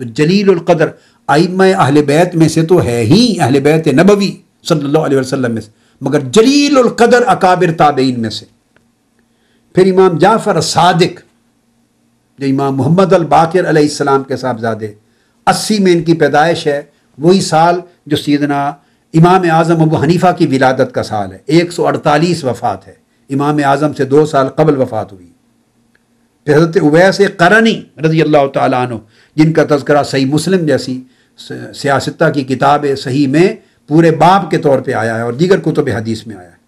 تو جلیل القدر ائمہ اہل بیت میں سے تو ہے ہی، اہل بیت نبوی صلی اللہ علیہ وسلم میں سے، مگر جلیل القدر اکابر تابعین میں سے۔ پھر امام جعفر الصادق جو امام محمد الباقر علیہ السلام کے صاحبزادے، 80 میں ان کی پیدائش ہے، وہی سال جو سیدنا امام اعظم ابو حنیفہ کی ولادت کا سال ہے، 148 وفات ہے، امام اعظم سے 2 سال قبل وفات ہوئی۔ پھر حضرت اویس قرنی رضی اللہ تعالیٰ عنہ، جن کا تذکرہ صحیح مسلم جیسی سیاستہ کی کتاب صحیح میں پورے باب کے طور پہ آیا ہے اور دیگر کتب حدیث میں آیا ہے،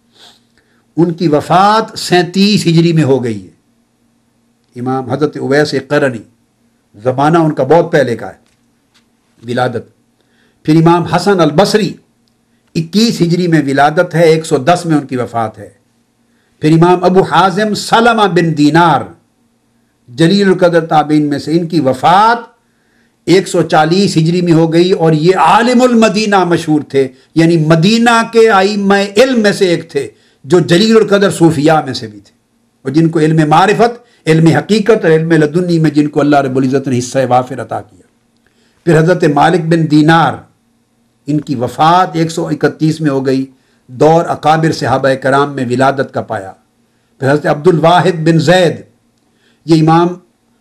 ان کی وفات 37 ہجری میں ہو گئی ہے۔ امام حضرت اویس قرنی، زمانہ ان کا بہت پہلے کا ہے ولادت۔ پھر امام حسن البصری 21 ہجری میں ولادت ہے، 110 میں ان کی وفات ہے۔ پھر امام ابو حازم سلمہ بن دینار جلیل القدر تابعین میں سے، ان کی وفات 140 ہجری میں ہو گئی، اور یہ عالم المدینہ مشہور تھے، یعنی مدینہ کے ائمہ علم میں سے ایک تھے، جو جلیل القدر صوفیاء میں سے بھی تھے، اور جن کو علم معرفت، علم حقیقت اور علم لدنی میں جن کو اللہ رب العزت نے حصہ وافر عطا کیا۔ پھر حضرت مالک بن دینار، ان کی وفات 131 میں ہو گئی، دور اکابر صحابہ کرام میں ولادت کا پایا۔ پھر حضرت عبد الواحد بن زید، یہ امام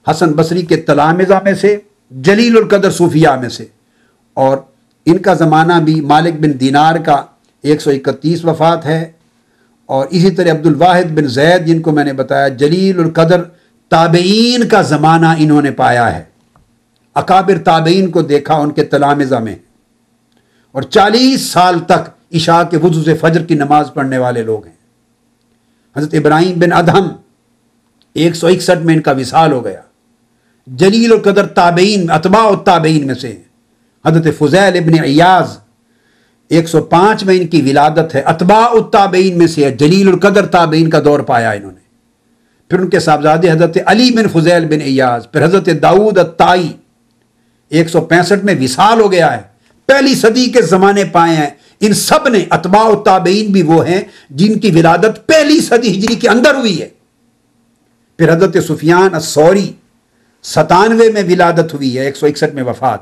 حسن بصری کے تلامذہ میں سے، جلیل القدر صوفیاء میں سے، اور ان کا زمانہ بھی مالک بن دینار کا 131 وفات ہے۔ اور اسی طرح عبد الواحد بن زید، جن کو میں نے بتایا جلیل القدر تابعین کا زمانہ انہوں نے پایا ہے، اکابر تابعین کو دیکھا ان کے تلامذہ میں، اور 40 سال تک عشاء کے وضو سے فجر کی نماز پڑھنے والے لوگ ہیں۔ حضرت ابراہیم بن ادہم 161 میں ان کا وصال ہو گیا، جلیل القدر تابعین، اتباع التابعین میں سے ہیں۔ حضرت فضیل ابن عیاض 105 میں ان کی ولادت ہے، اتباع التابعین میں سے ہے، جلیل القدر تابعین کا دور پایا انہوں نے۔ پھر ان کے صاحبزادے حضرت علی بن فضیل بن عیاض، پھر حضرت داؤد الطائی 165 میں وصال ہو گیا ہے، پہلی صدی کے زمانے پائے ہیں۔ ان سب نے، اتباع التابعین بھی وہ ہیں جن کی ولادت پہلی صدی ہجری کے اندر ہوئی ہے۔ پھر حضرت سفیان الثوری 97 میں ولادت ہوئی ہے، 161 میں وفات۔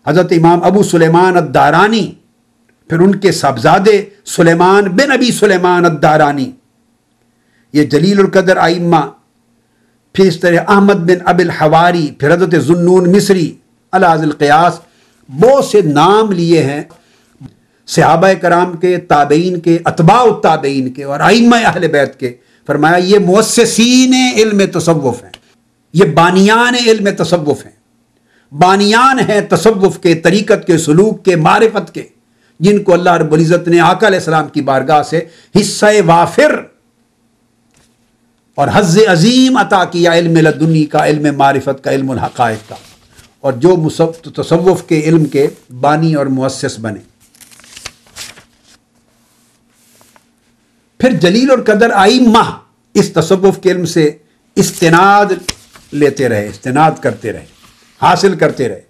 حضرت امام ابو سلیمان الدارانی، پھر ان کے صاحبزادے سلیمان بن ابی سلیمان الدارانی، یہ جلیل القدر ائمہ۔ پھر اس طرح احمد بن ابی الحواری، پھر حضرت ذوالنون مصری علی ذی القیاس، بہت سے نام لیے ہیں صحابہ کرام کے، تابعین کے، اتباع التابعین کے اور ائمہ اہل بیت کے۔ فرمایا یہ مؤسسین علم تصوف ہیں، یہ بانیان علم تصوف ہیں، بانیان ہیں تصوف کے، طریقت کے، سلوک کے، معرفت کے، جن کو اللہ رب العزت نے آقا علیہ السلام کی بارگاہ سے حصہ وافر اور حظ عظیم عطا کیا علم لدنی کا، علم معرفت کا، علم الحقائق کا، اور جو تصوف کے علم کے بانی اور مؤسس بنے۔ پھر جلیل القدر ائمہ اس تصوف کے علم سے استناد لیتے رہے، استناد کرتے رہے، حاصل کرتے رہے۔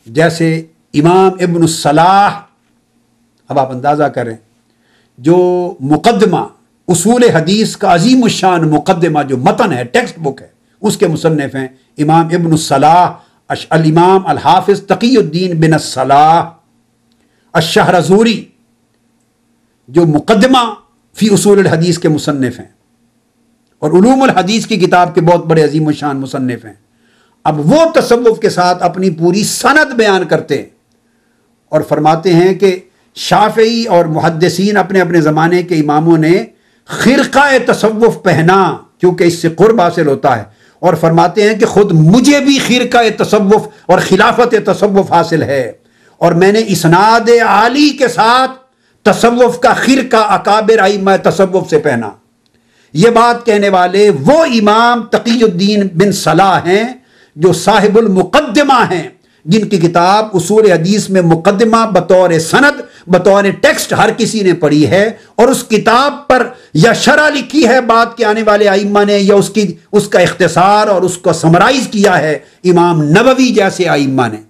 جیسے امام ابن الصلاح، اب آپ اندازہ کریں، جو مقدمہ اصول حدیث کا عظیم الشان مقدمہ جو متن ہے، ٹیکسٹ بک ہے، اس کے مصنف ہیں امام ابن الصلاح الامام الحافظ تقی الدین بن الصلاح الشہرزوری، جو مقدمہ فی اصول الحدیث کے مصنف ہیں اور علوم الحدیث کی کتاب کے بہت بڑے عظیم الشان مصنف ہیں۔ اب وہ تصوف کے ساتھ اپنی پوری سند بیان کرتے ہیں اور فرماتے ہیں کہ شافعی اور محدثین اپنے اپنے زمانے کے اماموں نے خرقہ تصوف پہنا کیونکہ اس سے قرب حاصل ہوتا ہے، اور فرماتے ہیں کہ خود مجھے بھی خرقہ تصوف اور خلافت تصوف حاصل ہے، اور میں نے اسناد عالی کے ساتھ تصوف کا خرقہ اکابر ائمہ تصوف سے پہنا۔ یہ بات کہنے والے وہ امام تقی الدین بن صلاح ہیں جو صاحب المقدمہ ہیں، جن کی کتاب اصول حدیث میں مقدمہ بطور سند، بطور ٹیکسٹ ہر کسی نے پڑھی ہے، اور اس کتاب پر یا شرح لکھی ہے بعد کے آنے والے ائمہ نے، یا اس کا اختصار اور اس کو سمرائز کیا ہے امام نووی جیسے ائمہ نے،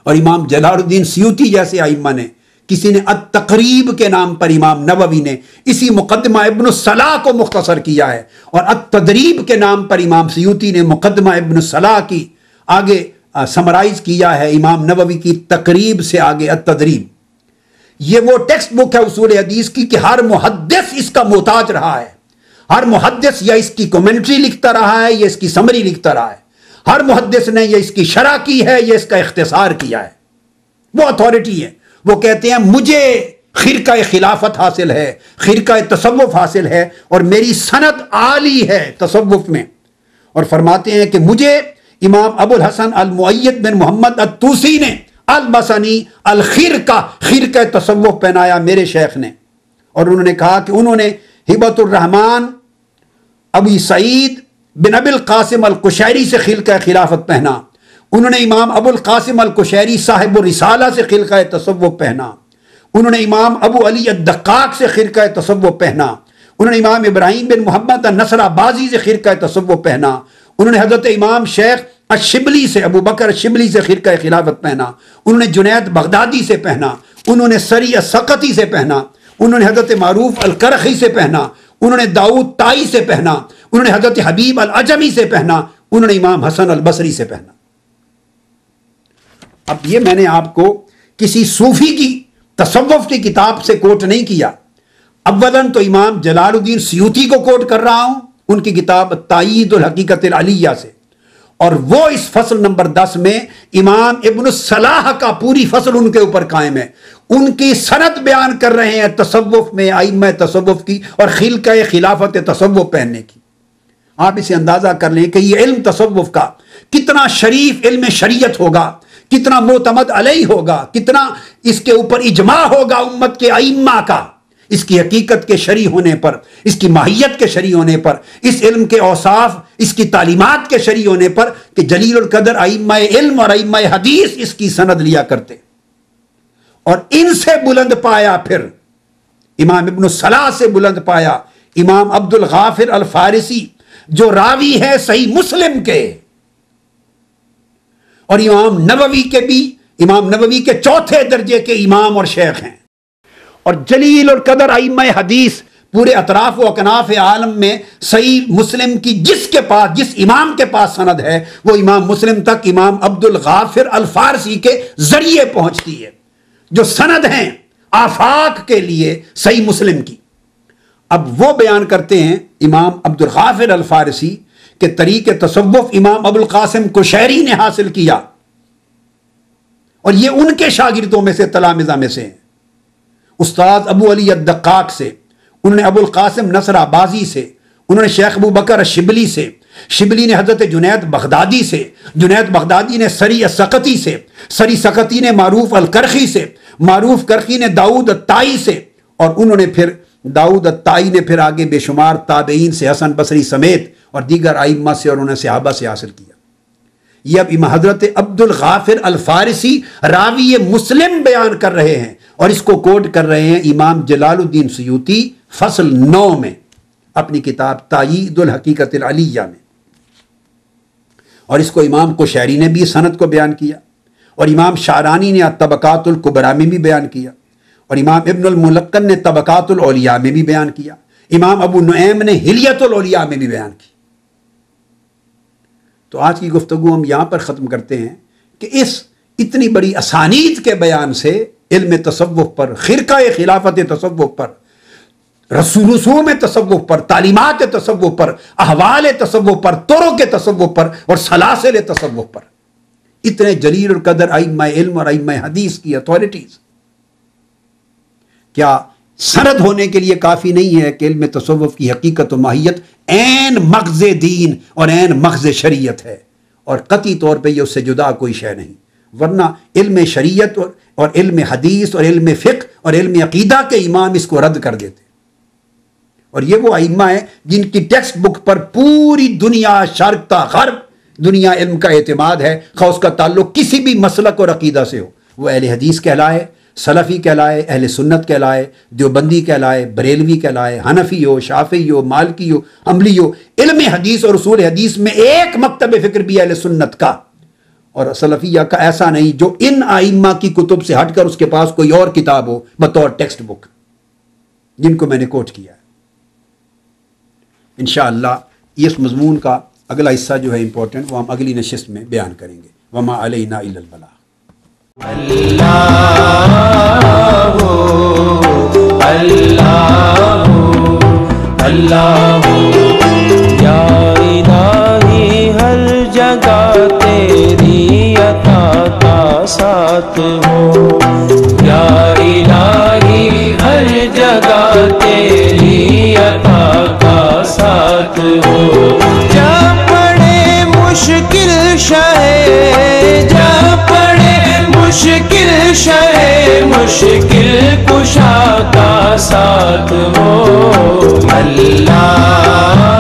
اور امام جلال الدین سیوطی جیسے ائمہ نے۔ کسی نے التقریب کے نام پر امام نووی نے اسی مقدمہ ابن الصلاح کو مختصر کیا ہے، اور التدریب کے نام پر امام سیوطی نے مقدمہ ابن الصلاح کی آگے سمرائز کیا ہے امام نووی کی تقریب سے آگے التدریب۔ یہ وہ ٹیکسٹ بک ہے اصول حدیث کی کہ ہر محدث اس کا محتاج رہا ہے، ہر محدث یا اس کی کومنٹری لکھتا رہا ہے یا اس کی سمری لکھتا رہا ہے، ہر محدث نے یا اس کی شرح کی ہے یا اس کا اختصار کیا ہے۔ وہ اتھارٹی ہے، وہ کہتے ہیں مجھے خرقہ خلافت حاصل ہے، خرقہ تصوف حاصل ہے، اور میری سند عالی ہے تصوف میں، اور فرماتے ہیں کہ مجھے امام ابو الحسن المؤید بن محمد الطوسی نے البصنی الخرقہ، خرقہ تصوف پہنایا میرے شیخ نے، اور انہوں نے کہا کہ انہوں نے ہبۃ الرحمن ابی سعید بن ابی القاسم القشیری سے خرقہ خلافت پہنا، انہوں نے امام ابو القاسم القشیری صاحب الرسالہ سے خرقہ تصوف پہنا، انہوں نے امام ابو علی الدقاق سے خرقہ تصوف پہنا، انہوں نے امام ابراہیم بن محمد النصر آبازی سے خرقہ تصوف پہنا، انہوں نے حضرت امام شیخ الشبلی سے، ابو بکر الشبلی سے خرقہ خلافت پہنا، انہوں نے جنید بغدادی سے پہنا، انہوں نے سری السقطی سے پہنا، انہوں نے حضرت معروف الکرخی سے پہنا، انہوں نے داؤد طائی سے پہنا، انہوں نے حضرت حبیب العجمی سے پہنا، انہوں نے امام حسن البصری سے پہنا۔ اب یہ میں نے آپ کو کسی صوفی کی تصوف کی کتاب سے کوٹ نہیں کیا، اولاً تو امام جلال الدین سیوطی کو کوٹ کر رہا ہوں ان کی کتاب تائید الحقیقت العلیہ سے، اور وہ اس فصل نمبر 10 میں امام ابن الصلاح کا پوری فصل ان کے اوپر قائم ہے، ان کی سند بیان کر رہے ہیں تصوف میں ائمہ تصوف کی اور خرقہ خلافت تصوف پہننے کی۔ آپ اسے اندازہ کر لیں کہ یہ علم تصوف کا کتنا شریف علم شریعت ہوگا، کتنا معتمد علیہ ہوگا، کتنا اس کے اوپر اجماع ہوگا امت کے ائمہ کا، اس کی حقیقت کے شرعی ہونے پر، اس کی ماہیت کے شرعی ہونے پر، اس علم کے اوصاف، اس کی تعلیمات کے شرعی ہونے پر، کہ جلیل القدر ائمہ علم اور ائمہ حدیث اس کی سند لیا کرتے، اور ان سے بلند پایا پھر امام ابن الصلاح سے بلند پایا امام عبد الغافر الفارسی جو راوی ہے صحیح مسلم کے، اور امام نووی کے بھی، امام نووی کے چوتھے درجے کے امام اور شیخ ہیں، اور جلیل القدر ائمہ حدیث پورے اطراف و اکناف عالم میں صحیح مسلم کی جس امام کے پاس سند ہے وہ امام مسلم تک امام عبد الغافر الفارسی کے ذریعے پہنچتی ہے، جو سند ہیں آفاق کے لیے صحیح مسلم کی۔ اب وہ بیان کرتے ہیں امام عبد الغافر الفارسی کہ طریق تصوف امام ابو القاسم قشیری نے حاصل کیا، اور یہ ان کے شاگردوں میں سے تلامذہ میں سے ہیں، استاد ابو علی الدقاق سے، انہوں نے ابو القاسم نصر آبازی سے، انہوں نے شیخ ابو بکر الشبلی سے، شبلی نے حضرت جنید بغدادی سے، جنید بغدادی نے سری السقطی سے، سری سقطی نے معروف الکرخی سے، معروف کرخی نے داؤد الطائی سے، اور انہوں نے پھر داؤد الطائی نے پھر آگے بے شمار تابعین سے، حسن بصری سمیت اور دیگر ائمہ سے اور انہیں صحابہ سے حاصل کیا۔ یہ اب حضرت عبد الغافر الفارسی راوی مسلم بیان کر رہے ہیں اور اس کو کوٹ کر رہے ہیں امام جلال الدین سیوطی فصل 9 میں اپنی کتاب تائید الحقیقت العلیہ میں، اور اس کو امام قشیری نے بھی سند کو بیان کیا، اور امام شعرانی نے طبقات الکبریٰ میں بھی بیان کیا، اور امام ابن الملقن نے طبقات الاولیاء میں بھی بیان کیا، امام ابو نعیم نے حلیت الاولیاء میں بھی بیان کی۔ تو آج کی گفتگو ہم یہاں پر ختم کرتے ہیں کہ اس اتنی بڑی اسانید کے بیان سے علم تصوف پر، خرقہ خلافت تصوف پر، رسوم تصوف پر، تعلیمات تصوف پر، احوال تصوف پر، طرق تصوف پر اور سلاسل تصوف پر اتنے جلیل القدر ائمہ علم اور ائمہ حدیث کی اتھارٹیز، کیا سند ہونے کے لیے کافی نہیں ہے کہ علم تصوف کی حقیقت و ماہیت عین مغز دین اور عین مغز شریعت ہے، اور قطعی طور پہ یہ اس سے جدا کوئی شے نہیں، ورنہ علم شریعت اور علم حدیث اور علم فقہ اور علم عقیدہ کے امام اس کو رد کر دیتے، اور یہ وہ ائمہ ہیں جن کی ٹیکسٹ بک پر پوری دنیا شرق تا غرب دنیا علم کا اعتماد ہے، خواہ اس کا تعلق کسی بھی مسلک اور عقیدہ سے ہو، وہ اہل حدیث کہلائے، سلفی کہلائے، اہل سنت کہلائے، دیوبندی کہلائے، بریلوی کہلائے، حنفی ہو، شافعی ہو، مالکی ہو، حنبلی ہو، علم حدیث اور اصول حدیث میں ایک مکتب فکر بھی اہل سنت کا اور سلفیہ کا ایسا نہیں جو ان ائمہ کی کتب سے ہٹ کر اس کے پاس کوئی اور کتاب ہو بطور ٹیکسٹ بک، جن کو میں نے کوٹ کیا ہے۔ انشاءاللہ اس مضمون کا اگلا حصہ جو ہے امپورٹنٹ، وہ ہم اگلی نشست میں بیان کریں گے۔ وما علینا الا البلاغ۔ اللہ یا الہی ہر جگہ تیری عطا کا ساتھ ہو، یا الہی ہر جگہ تیری عطا کا ساتھ ہو، جب پڑے مشکل شے، جب پڑے مشکل شے، مشکل کشا کا ساتھ ہو، اللہ